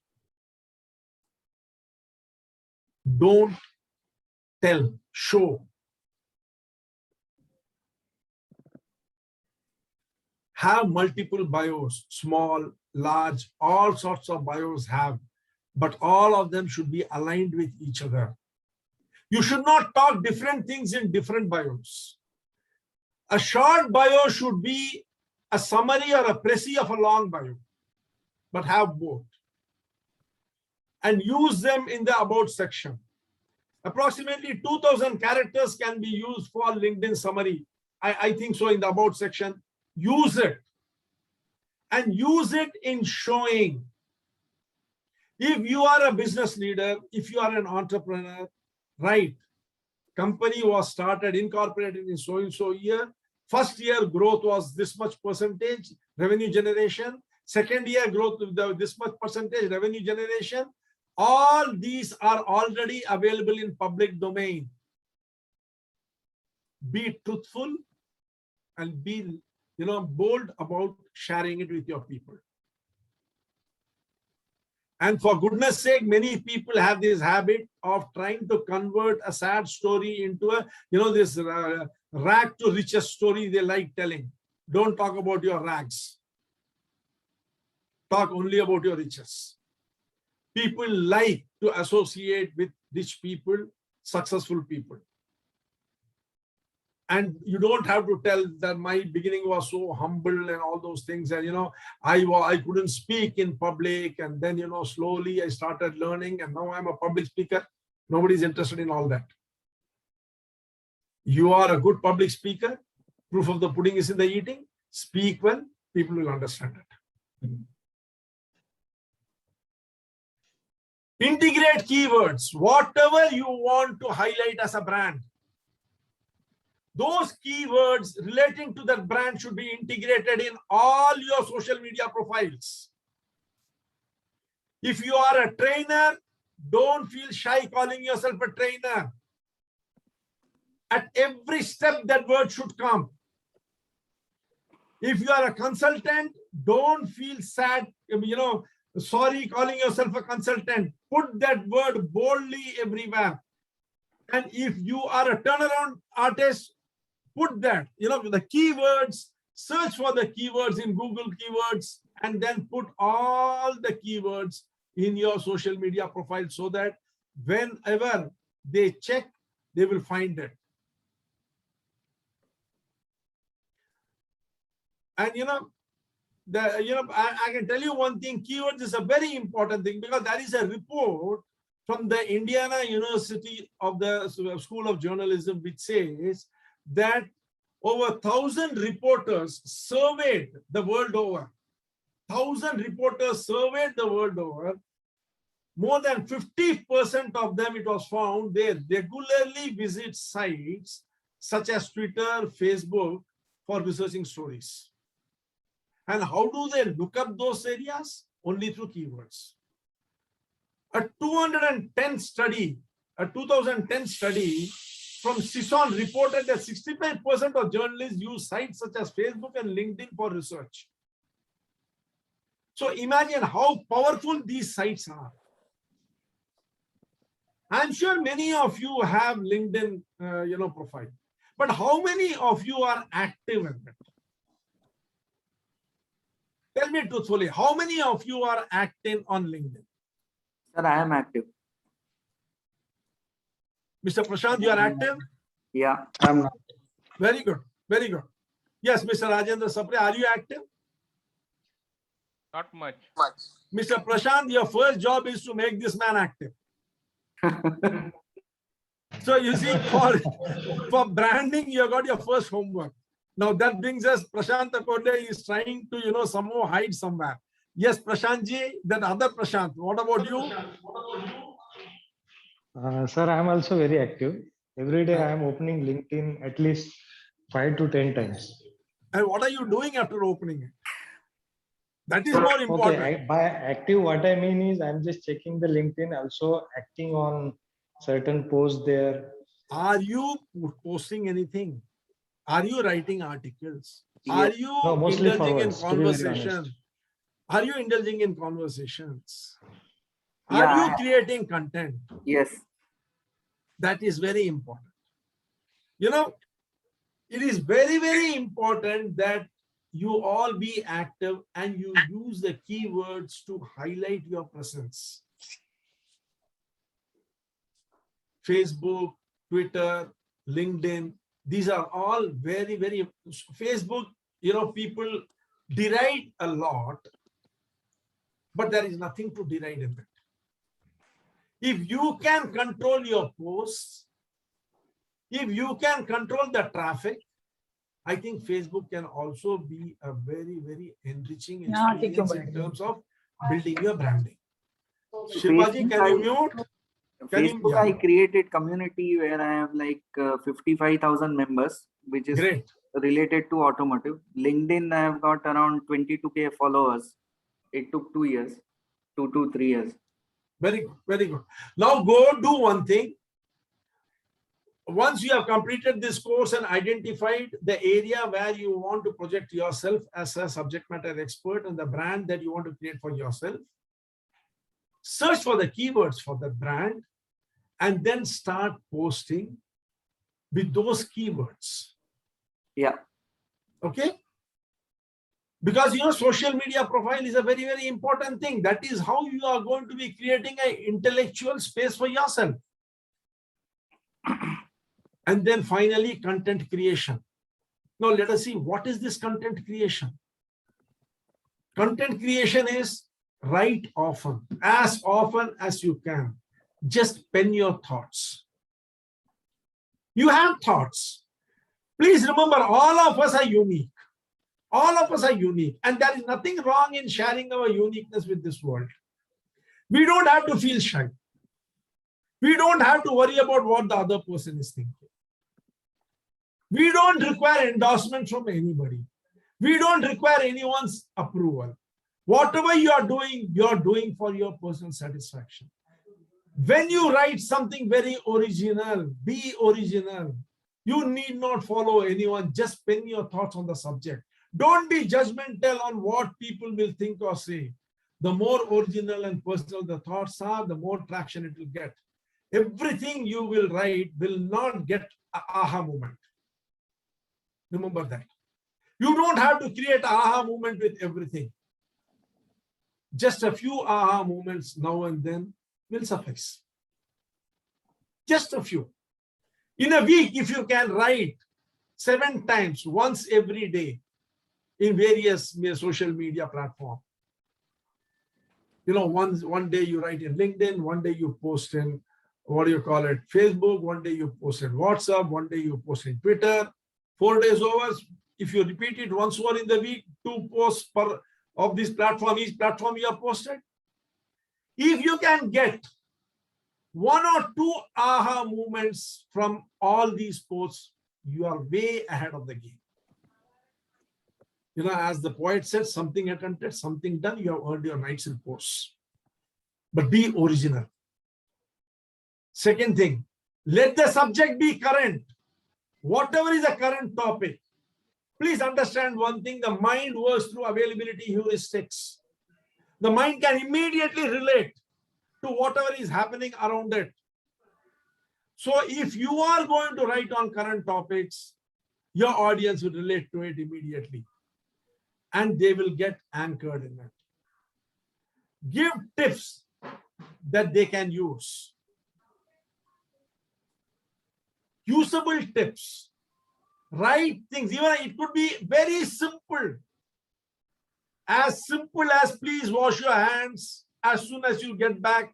Don't tell, show. Have multiple bios, small, large, all sorts of bios have, but all of them should be aligned with each other. You should not talk different things in different bios. A short bio should be a summary or a précis of a long bio, but have both. And use them in the about section. Approximately 2,000 characters can be used for LinkedIn summary. I think so in the about section. Use it. And use it in showing. If you are a business leader, if you are an entrepreneur, right? Company was started, incorporated in so-and-so year. First year growth was this much percentage revenue generation. Second year growth with this much percentage revenue generation. All these are already available in public domain. Be truthful and be bold about sharing it with your people. And for goodness sake, many people have this habit of trying to convert a sad story into a, this rag to riches story they like telling. Don't talk about your rags. Talk only about your riches. People like to associate with rich people, successful people. And you don't have to tell that my beginning was so humble and all those things. And, I couldn't speak in public. And then, slowly I started learning and now I'm a public speaker. Nobody's interested in all that. You are a good public speaker. Proof of the pudding is in the eating. Speak well, people will understand it. Integrate keywords, whatever you want to highlight as a brand. Those keywords relating to that brand should be integrated in all your social media profiles. If you are a trainer, don't feel shy calling yourself a trainer. At every step, that word should come. If you are a consultant, don't feel sad, sorry calling yourself a consultant. Put that word boldly everywhere. And if you are a turnaround artist, put that, the keywords, search for the keywords in Google keywords, and then put all the keywords in your social media profile so that whenever they check, they will find it. And I can tell you one thing, keywords is a very important thing because there is a report from the Indiana University of the School of Journalism which says that over 1,000 reporters surveyed the world over. 1,000 reporters surveyed the world over. more than 50% of them, it was found, they regularly visit sites such as Twitter, Facebook for researching stories. And how do they look up those areas? Only through keywords. A 2010 study from CISON reported that 65% of journalists use sites such as Facebook and LinkedIn for research. So imagine how powerful these sites are. I'm sure many of you have LinkedIn, profile, but how many of you are active in it? Tell me truthfully, how many of you are active on LinkedIn? Sir, I am active. Mr. Prashant, you are active? Yeah, I'm not. Very good. Very good. Yes, Mr. Rajendra Sapre, are you active? Not much. Mr. Prashant, your first job is to make this man active. So you see, for branding, you got your first homework. Now that brings us, Prashant Akode is trying to, somehow hide somewhere. Yes, Prashant ji, that other Prashant, what about you? Sir, I am also very active. Every day I am opening LinkedIn at least 5 to 10 times. And what are you doing after opening it? That is more important. Okay, by active, what I mean is I'm just checking the LinkedIn, also acting on certain posts there. Are you posting anything? Are you writing articles? Are you mostly indulging in forwards, to be very conversation? honest. Are you indulging in conversations? Yeah, Are you creating content? Yes. That is very important. It is very, very important that you all be active and you use the keywords to highlight your presence. Facebook, Twitter, LinkedIn, these are all very, very, Facebook, people deride a lot, but there is nothing to deride in it. If you can control your posts, if you can control the traffic, I think Facebook can also be a very, very enriching experience in terms of building your branding. Shivaji, can you mute? Facebook, I created community where I have like 55,000 members, which is great, related to automotive. LinkedIn, I have got around 22K followers. It took 2 years, 2 to 3 years. Very good, very good. Now go do one thing. Once you have completed this course and identified the area where you want to project yourself as a subject matter expert and the brand that you want to create for yourself, search for the keywords for the brand and then start posting with those keywords. Yeah. Okay. Because social media profile is a very, very important thing. That is how you are going to be creating an intellectual space for yourself. And then finally, content creation. Now let us see, what is this content creation? Content creation is write often as you can. Just pen your thoughts. You have thoughts. Please remember, all of us are unique. All of us are unique. And there is nothing wrong in sharing our uniqueness with this world. We don't have to feel shy. We don't have to worry about what the other person is thinking. We don't require endorsement from anybody. We don't require anyone's approval. Whatever you're doing for your personal satisfaction. When you write something very original, be original. You need not follow anyone. Just pen your thoughts on the subject. Don't be judgmental on what people will think or say. The more original and personal the thoughts are, the more traction it will get. Everything you will write will not get an aha moment. Remember that. You don't have to create an aha moment with everything. Just a few aha moments now and then will suffice. Just a few. In a week, if you can write 7 times, once every day, in various social media platforms. One day you write in LinkedIn, one day you post in, Facebook, one day you post in WhatsApp, one day you post in Twitter. 4 days over, if you repeat it once more in the week, 2 posts per of this platform, each platform you have posted. If you can get 1 or 2 aha moments from all these posts, you are way ahead of the game. You know, as the poet said, something attempted, something done, you have earned your night's reports. But be original. Second thing, let the subject be current. Whatever is a current topic, please understand one thing, the mind works through availability heuristics. The mind can immediately relate to whatever is happening around it. So if you are going to write on current topics, your audience will relate to it immediately and they will get anchored in it. Give tips that they can use. Usable tips. Write things, even it could be very simple. As simple as please wash your hands as soon as you get back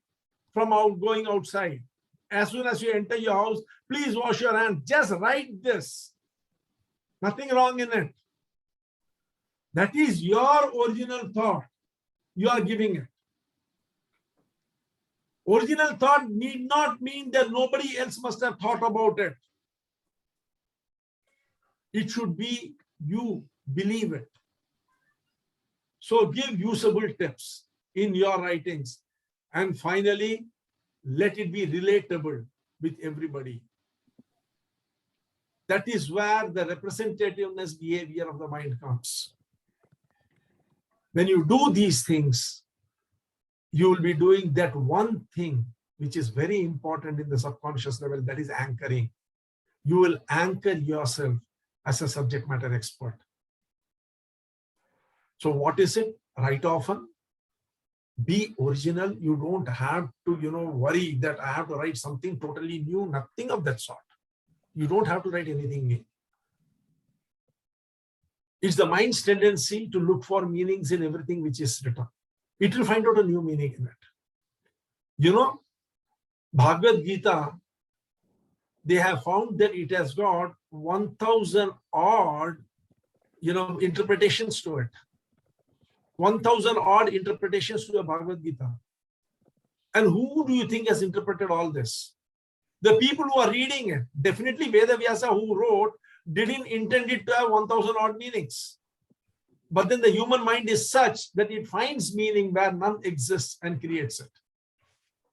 from going outside. As soon as you enter your house, please wash your hands. Just write this. Nothing wrong in it. That is your original thought. You are giving it. Original thought need not mean that nobody else must have thought about it. It should be you believe it. So give usable tips in your writings. And finally, let it be relatable with everybody. That is where the representativeness behavior of the mind comes. When you do these things, you will be doing that one thing which is very important in the subconscious level, that is anchoring. You will anchor yourself as a subject matter expert. So what is it? Write often. Be original. You don't have to, worry that I have to write something totally new. Nothing of that sort. You don't have to write anything new. It's the mind's tendency to look for meanings in everything which is written. It will find out a new meaning in it. Bhagavad Gita, they have found that it has got 1,000 odd, interpretations to it. 1,000 odd interpretations to the Bhagavad Gita. And who do you think has interpreted all this? The people who are reading it. Definitely Vedavyasa, who wrote, didn't intend it to have 1,000 odd meanings. But then the human mind is such that it finds meaning where none exists and creates it.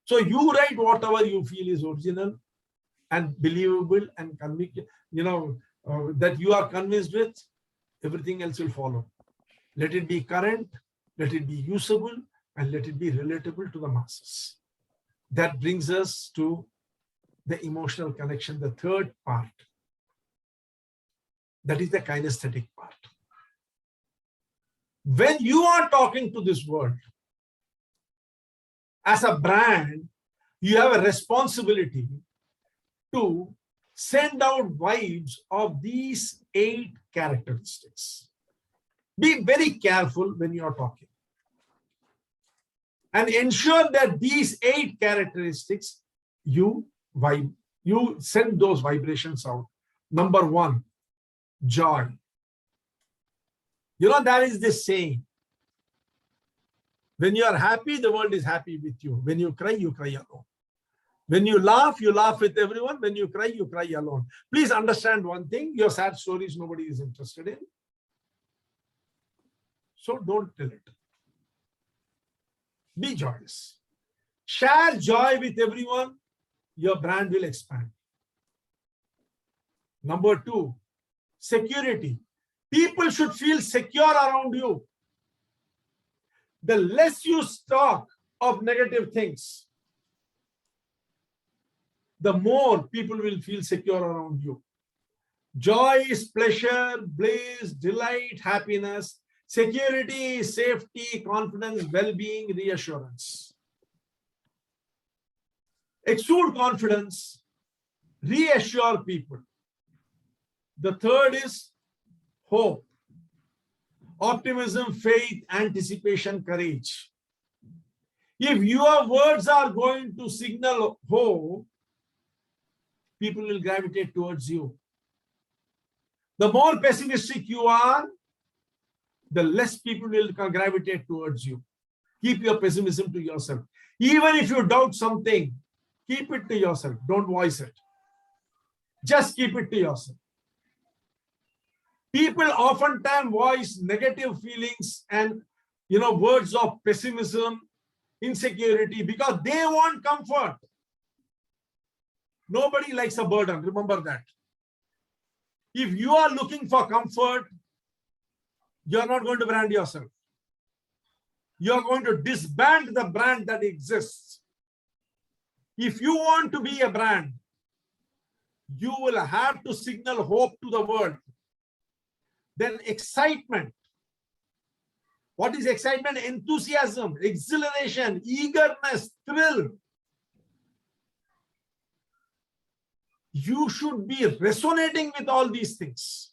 So you write whatever you feel is original and believable and that you are convinced with, everything else will follow. Let it be current, let it be usable, and let it be relatable to the masses. That brings us to the emotional connection, the third part. That is the kinesthetic part. When you are talking to this world, as a brand, you have a responsibility to send out vibes of these 8 characteristics. Be very careful when you are talking. And ensure that these 8 characteristics, you send those vibrations out. Number 1, joy. That is the saying. When you are happy, the world is happy with you. When you cry alone. When you laugh with everyone. When you cry alone. Please understand one thing, your sad stories nobody is interested in. So don't tell it. Be joyous. Share joy with everyone, your brand will expand. Number 2, security. People should feel secure around you. The less you talk of negative things, the more people will feel secure around you. Joy is pleasure, bliss, delight, happiness. Security, safety, confidence, well-being, reassurance. Exude confidence, reassure people. The third is hope. Optimism, faith, anticipation, courage. If your words are going to signal hope, people will gravitate towards you. The more pessimistic you are, the less people will gravitate towards you. Keep your pessimism to yourself. Even if you doubt something, keep it to yourself. Don't voice it. Just keep it to yourself. People oftentimes voice negative feelings and words of pessimism, insecurity, because they want comfort. Nobody likes a burden. Remember that. If you are looking for comfort, you're not going to brand yourself. You're going to disband the brand that exists. If you want to be a brand, you will have to signal hope to the world. Then excitement. What is excitement? Enthusiasm, exhilaration, eagerness, thrill. You should be resonating with all these things.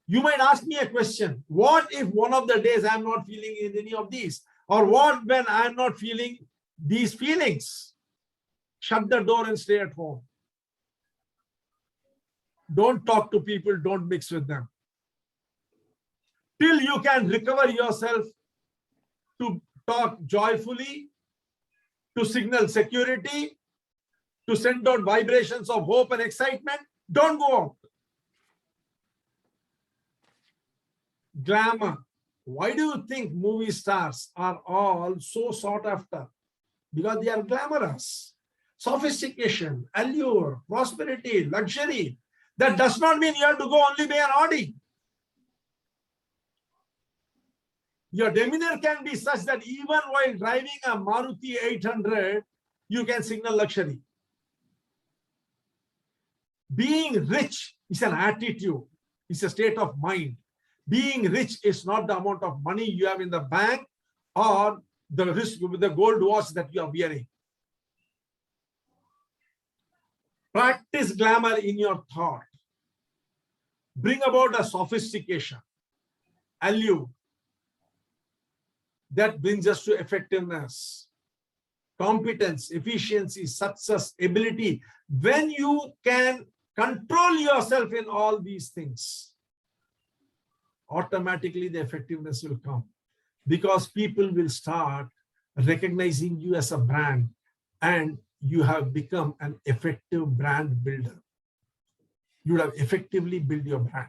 You might ask me a question. What if one of the days I'm not feeling in any of these? Or what when I'm not feeling these feelings? Shut the door and stay at home. Don't talk to people. Don't mix with them. Till you can recover yourself to talk joyfully, to signal security, to send out vibrations of hope and excitement, don't go out. Glamour. Why do you think movie stars are all so sought after? Because they are glamorous. Sophistication, allure, prosperity, luxury. That does not mean you have to go only by an Audi. Your demeanor can be such that even while driving a Maruti 800, you can signal luxury. Being rich is an attitude. It's a state of mind. Being rich is not the amount of money you have in the bank or the risk with the gold watch that you are wearing. Practice glamour in your thought. Bring about a sophistication, allure. That brings us to effectiveness, competence, efficiency, success, ability. When you can control yourself in all these things, automatically the effectiveness will come, because people will start recognizing you as a brand and you have become an effective brand builder. You would have effectively built your brand.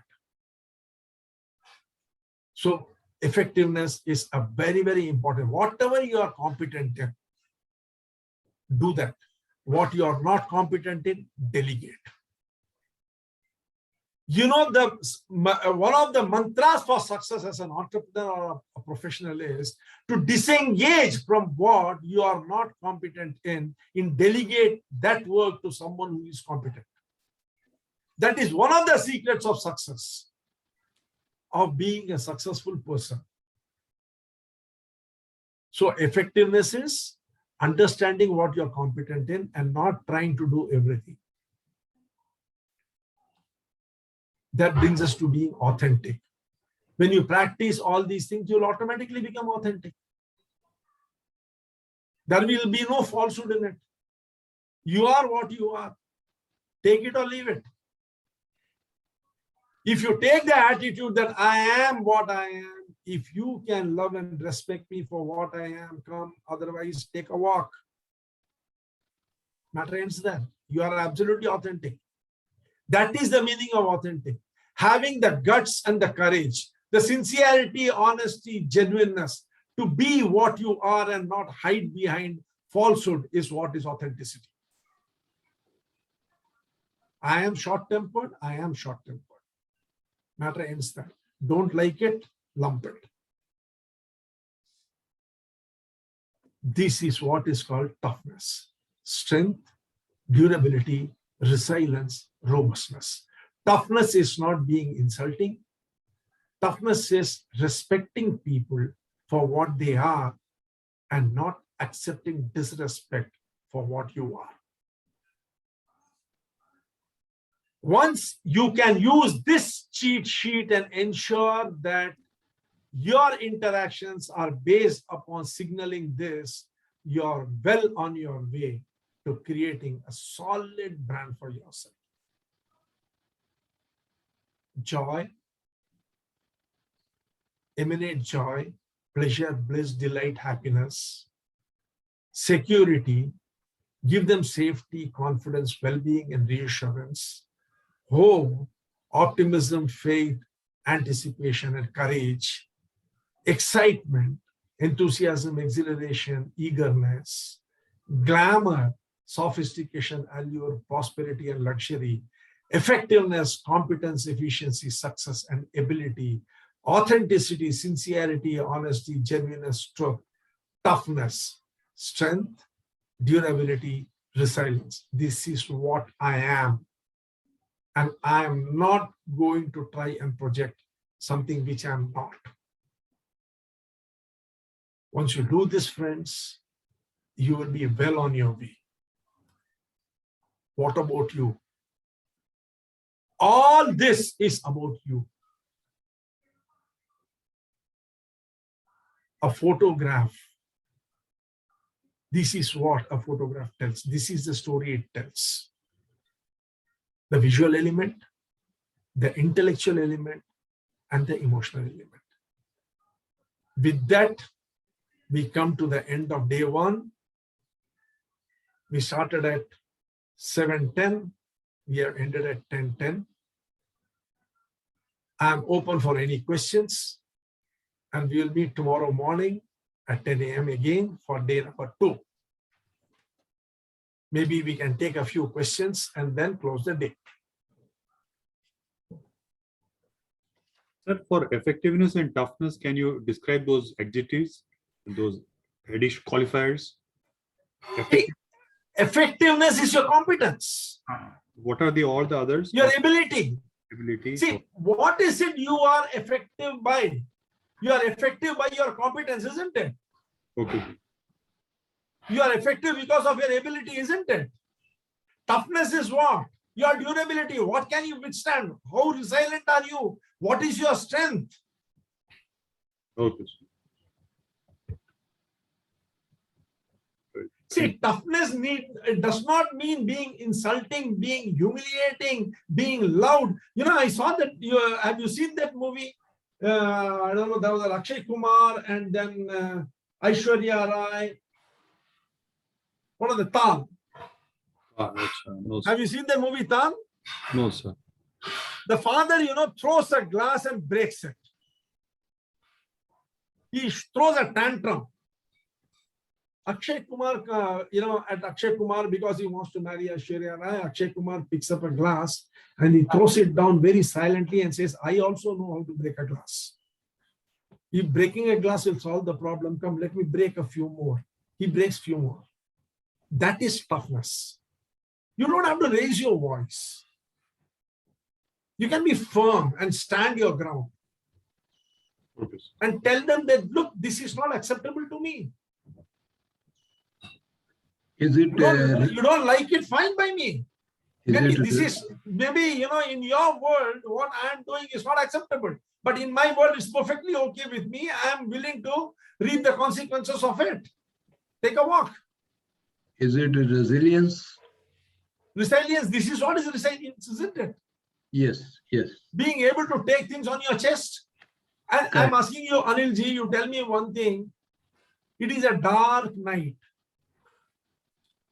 So effectiveness is a very, very important. Whatever you are competent in, do that. What you are not competent in, delegate. You know, one of the mantras for success as an entrepreneur or a professional is to disengage from what you are not competent in delegate that work to someone who is competent. That is one of the secrets of success, of being a successful person. So effectiveness is understanding what you're competent in and not trying to do everything. That brings us to being authentic. When you practice all these things, you'll automatically become authentic. There will be no falsehood in it. You are what you are. Take it or leave it. If you take the attitude that I am what I am, if you can love and respect me for what I am, come. Otherwise, take a walk. Matter ends there. You are absolutely authentic. That is the meaning of authentic. Having the guts and the courage, the sincerity, honesty, genuineness to be what you are and not hide behind falsehood is what is authenticity. I am short-tempered. I am short-tempered. Matter ends there. Don't like it, lump it. This is what is called toughness. Strength, durability, resilience, robustness. Toughness is not being insulting. Toughness is respecting people for what they are and not accepting disrespect for what you are. Once you can use this cheat sheet and ensure that your interactions are based upon signaling this, you're well on your way to creating a solid brand for yourself. Joy, emanate joy, pleasure, bliss, delight, happiness, security, give them safety, confidence, well-being, and reassurance, hope, optimism, faith, anticipation, and courage, excitement, enthusiasm, exhilaration, eagerness, glamour, sophistication, allure, prosperity, and luxury, effectiveness, competence, efficiency, success, and ability, authenticity, sincerity, honesty, genuineness, truth, toughness, strength, durability, resilience. This is what I am. And I am not going to try and project something which I am not. Once you do this, friends, you will be well on your way. What about you? All this is about you. A photograph. This is what a photograph tells. This is the story it tells. The visual element, the intellectual element, and the emotional element. With that, we come to the end of day one. We started at 7:10. We have ended at 10:10. I'm open for any questions, and we will meet tomorrow morning at 10 a.m. again for day number 2. Maybe we can take a few questions and then close the day. Sir, for effectiveness and toughness, can you describe those adjectives, those additional qualifiers? Effectiveness is your competence. What are all the others? Your ability. Ability. See, what is it you are effective by? You are effective by your competence, isn't it? Okay. You are effective because of your ability, isn't it? Toughness is what? Your durability. What can you withstand? How resilient are you? What is your strength? Okay. See, toughness does not mean being insulting, being humiliating, being loud. You know, I saw that. Have you seen that movie? I don't know. There was Akshay Kumar and then Aishwarya Rai. What are the Tal? No, sir. Have you seen the movie Tal? No, sir. The father, throws a glass and breaks it. He throws a tantrum. Akshay Kumar, at Akshay Kumar, because he wants to marry Aishwarya Rai, Akshay Kumar picks up a glass and he throws it down very silently and says, I also know how to break a glass. If breaking a glass will solve the problem, come, let me break a few more. He breaks few more. That is toughness. You don't have to raise your voice. You can be firm and stand your ground. And tell them that, look, this is not acceptable to me. Is it? You don't like it, fine by me. Maybe in your world, what I am doing is not acceptable. But in my world, it's perfectly okay with me. I am willing to reap the consequences of it. Take a walk. Is it resilience? Resilience, this is what is resilience, isn't it? Yes, yes. Being able to take things on your chest. And I'm asking you, Anilji, you tell me one thing. It is a dark night.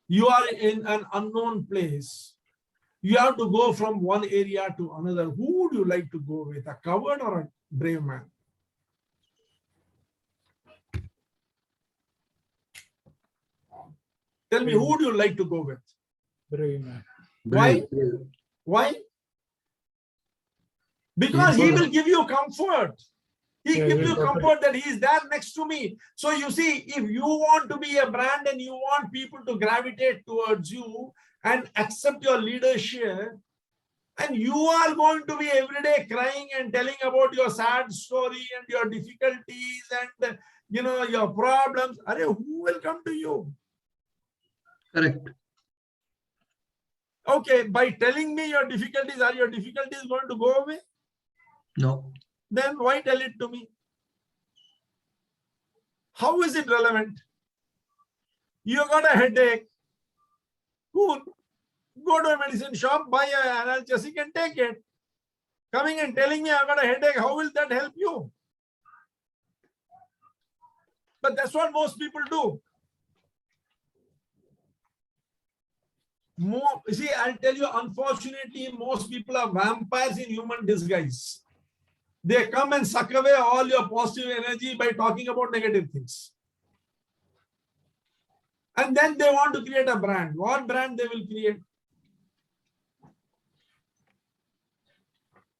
You are in an unknown place. You have to go from one area to another. Who would you like to go with, a coward or a brave man? Tell me, who would you like to go with? Brave man. Why? Why? Because he will give you comfort. He gives you comfort that he is there next to me. So you see, if you want to be a brand and you want people to gravitate towards you and accept your leadership, and you are going to be every day crying and telling about your sad story and your difficulties and your problems, who will come to you? Correct. Okay, by telling me your difficulties, are your difficulties going to go away? No. Then why tell it to me? How is it relevant? You got a headache. Cool. Go to a medicine shop, buy an analgesic and take it. Coming and telling me I got a headache, how will that help you? but that's what most people do. You see, I'll tell you, unfortunately, most people are vampires in human disguise. They come and suck away all your positive energy by talking about negative things. And then they want to create a brand. What brand they will create?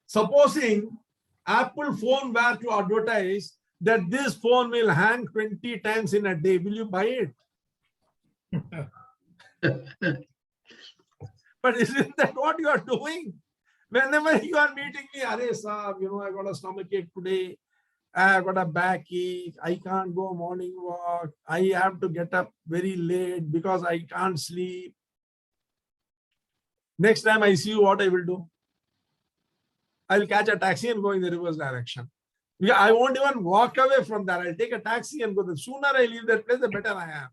Supposing Apple phone were to advertise that this phone will hang 20 times in a day, will you buy it? But isn't that what you are doing? Whenever you are meeting me, Arey Saab, you know, I got a stomachache today. I got a backache. I can't go morning walk. I have to get up very late because I can't sleep. Next time I see you, what I will do? I will catch a taxi and go in the reverse direction. Yeah, I won't even walk away from that. I'll take a taxi and go. The sooner I leave that place, the better I am.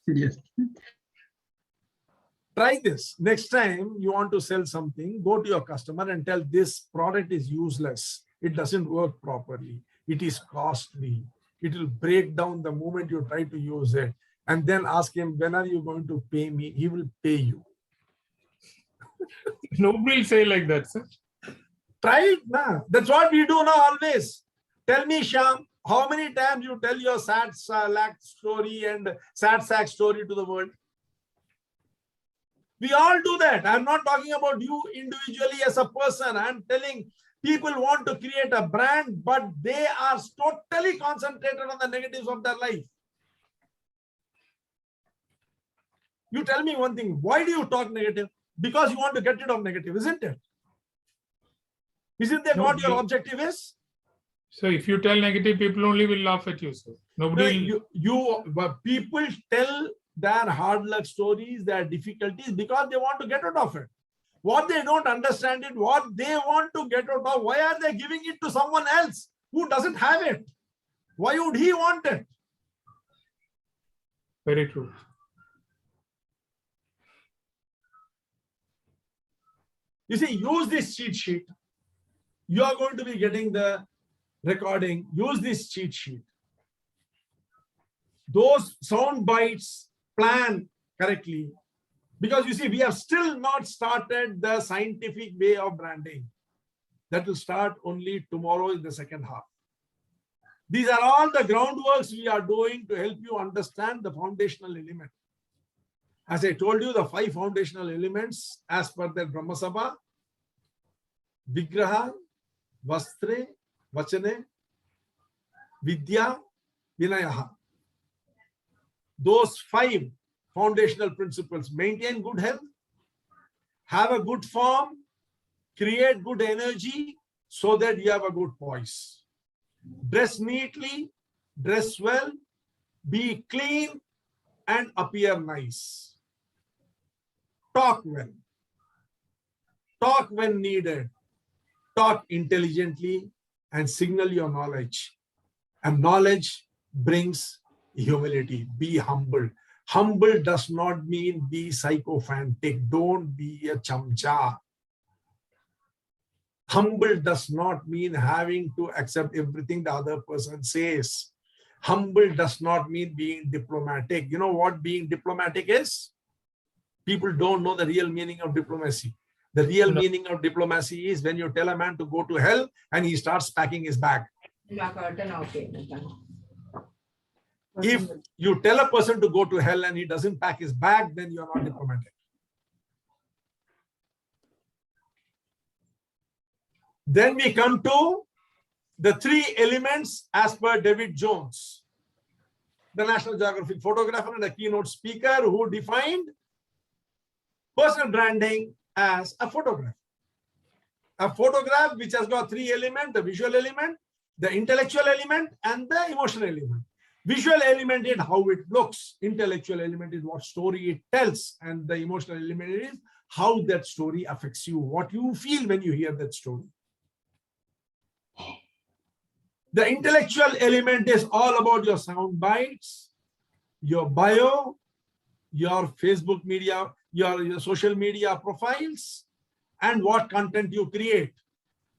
Yes. Try this. Next time you want to sell something, go to your customer and tell this product is useless. It doesn't work properly. It is costly. It will break down the moment you try to use it. And then ask him, when are you going to pay me? He will pay you. Nobody will say like that, sir. Try it now. That's what we do now always. Tell me, Shyam, how many times you tell your sad sack story and sad sack story to the world? We all do that. I'm not talking about you individually as a person. I'm telling people want to create a brand, but they are totally concentrated on the negatives of their life. You tell me one thing. Why do you talk negative? Because you want to get rid of negative, isn't it? Isn't that what your objective is? So if you tell negative, people only will laugh at you, sir. Nobody. People tell their hard luck stories, their difficulties, because they want to get out of it. What they don't understand it, what they want to get out of, why are they giving it to someone else who doesn't have it? Why would he want it? Very true. You see, use this cheat sheet. You are going to be getting the recording. Use this cheat sheet. Those sound bites, plan correctly. Because you see, we have still not started the scientific way of branding. That will start only tomorrow in the second half. These are all the groundworks we are doing to help you understand the foundational element. As I told you, the 5 foundational elements as per the Brahma Sabha: Vigraha, Vastre, Vachane, Vidya, Vinayaha. Those 5 foundational principles: maintain good health, have a good form, create good energy so that you have a good voice, dress neatly, dress well, be clean, and appear nice. Talk well. Talk when needed. Talk intelligently and signal your knowledge. And knowledge brings humility. Be humble. Humble does not mean be sycophantic. Don't be a chamcha. Humble does not mean having to accept everything the other person says. Humble does not mean being diplomatic. You know what being diplomatic is? People don't know the real meaning of diplomacy. The real meaning of diplomacy is when you tell a man to go to hell and he starts packing his bag. If you tell a person to go to hell and he doesn't pack his bag, then you are not diplomatic. Then we come to the 3 elements as per David Jones, the National Geographic photographer and a keynote speaker who defined personal branding as a photograph. A photograph which has got 3 elements: the visual element, the intellectual element, and the emotional element. Visual element is how it looks. Intellectual element is what story it tells. And the emotional element is how that story affects you, what you feel when you hear that story. The intellectual element is all about your sound bites, your bio, your Facebook media, your social media profiles, and what content you create.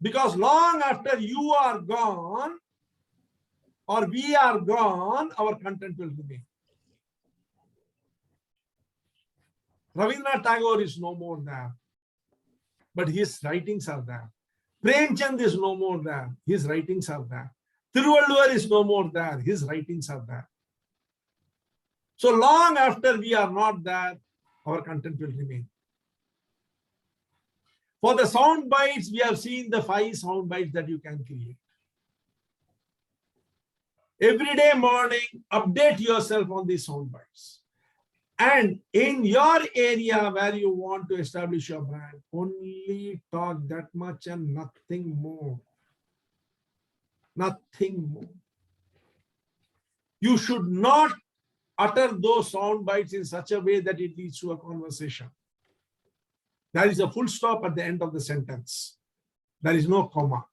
Because long after you are gone or we are gone, our content will remain. Rabindranath Tagore is no more there, but his writings are there. Premchand is no more there, his writings are there. Thiruvalluvar is no more there, his writings are there. So long after we are not there, our content will remain. For the sound bites, we have seen the 5 sound bites that you can create. Every day morning, update yourself on these sound bites. And in your area where you want to establish your brand, only talk that much and nothing more. Nothing more. You should not utter those sound bites in such a way that it leads to a conversation. There is a full stop at the end of the sentence. There is no comma.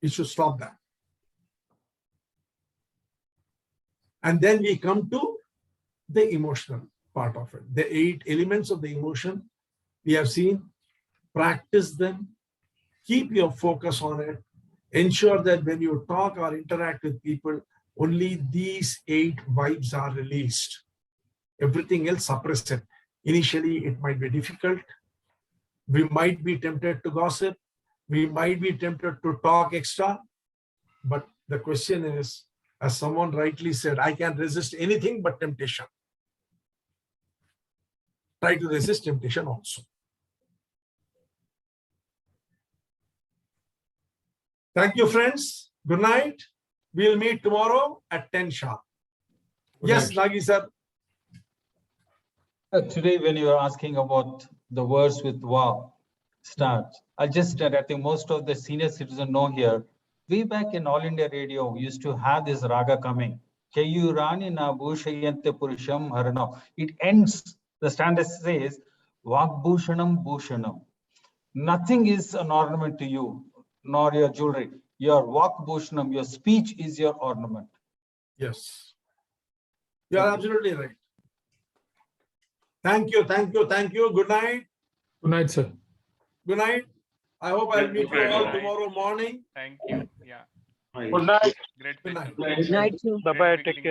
You should stop that. And then we come to the emotional part of it. The 8 elements of the emotion we have seen. Practice them. Keep your focus on it. Ensure that when you talk or interact with people, only these 8 vibes are released. Everything else suppress it. Initially, it might be difficult. We might be tempted to gossip. We might be tempted to talk extra. But the question is, as someone rightly said, I can resist anything but temptation. Try to resist temptation also. Thank you, friends. Good night. We'll meet tomorrow at 10 sharp. Yes, Nagi sir. Today, when you are asking about the words with wow, start, I think most of the senior citizens know here, way back in All India Radio, we used to have this raga coming. Kayurani na bhushayante purusham harana. It ends, the standard says, Vakbhushanam bhushanam. Nothing is an ornament to you, nor your jewelry. Your Vakbhushanam, your speech is your ornament. Yes. You are absolutely right. Thank you, thank you, thank you. Good night. Good night, sir. Good night. I hope I'll meet you all tomorrow morning. Thank you. Yeah. Good night. Great. Good night. Good night. Bye-bye. Take care.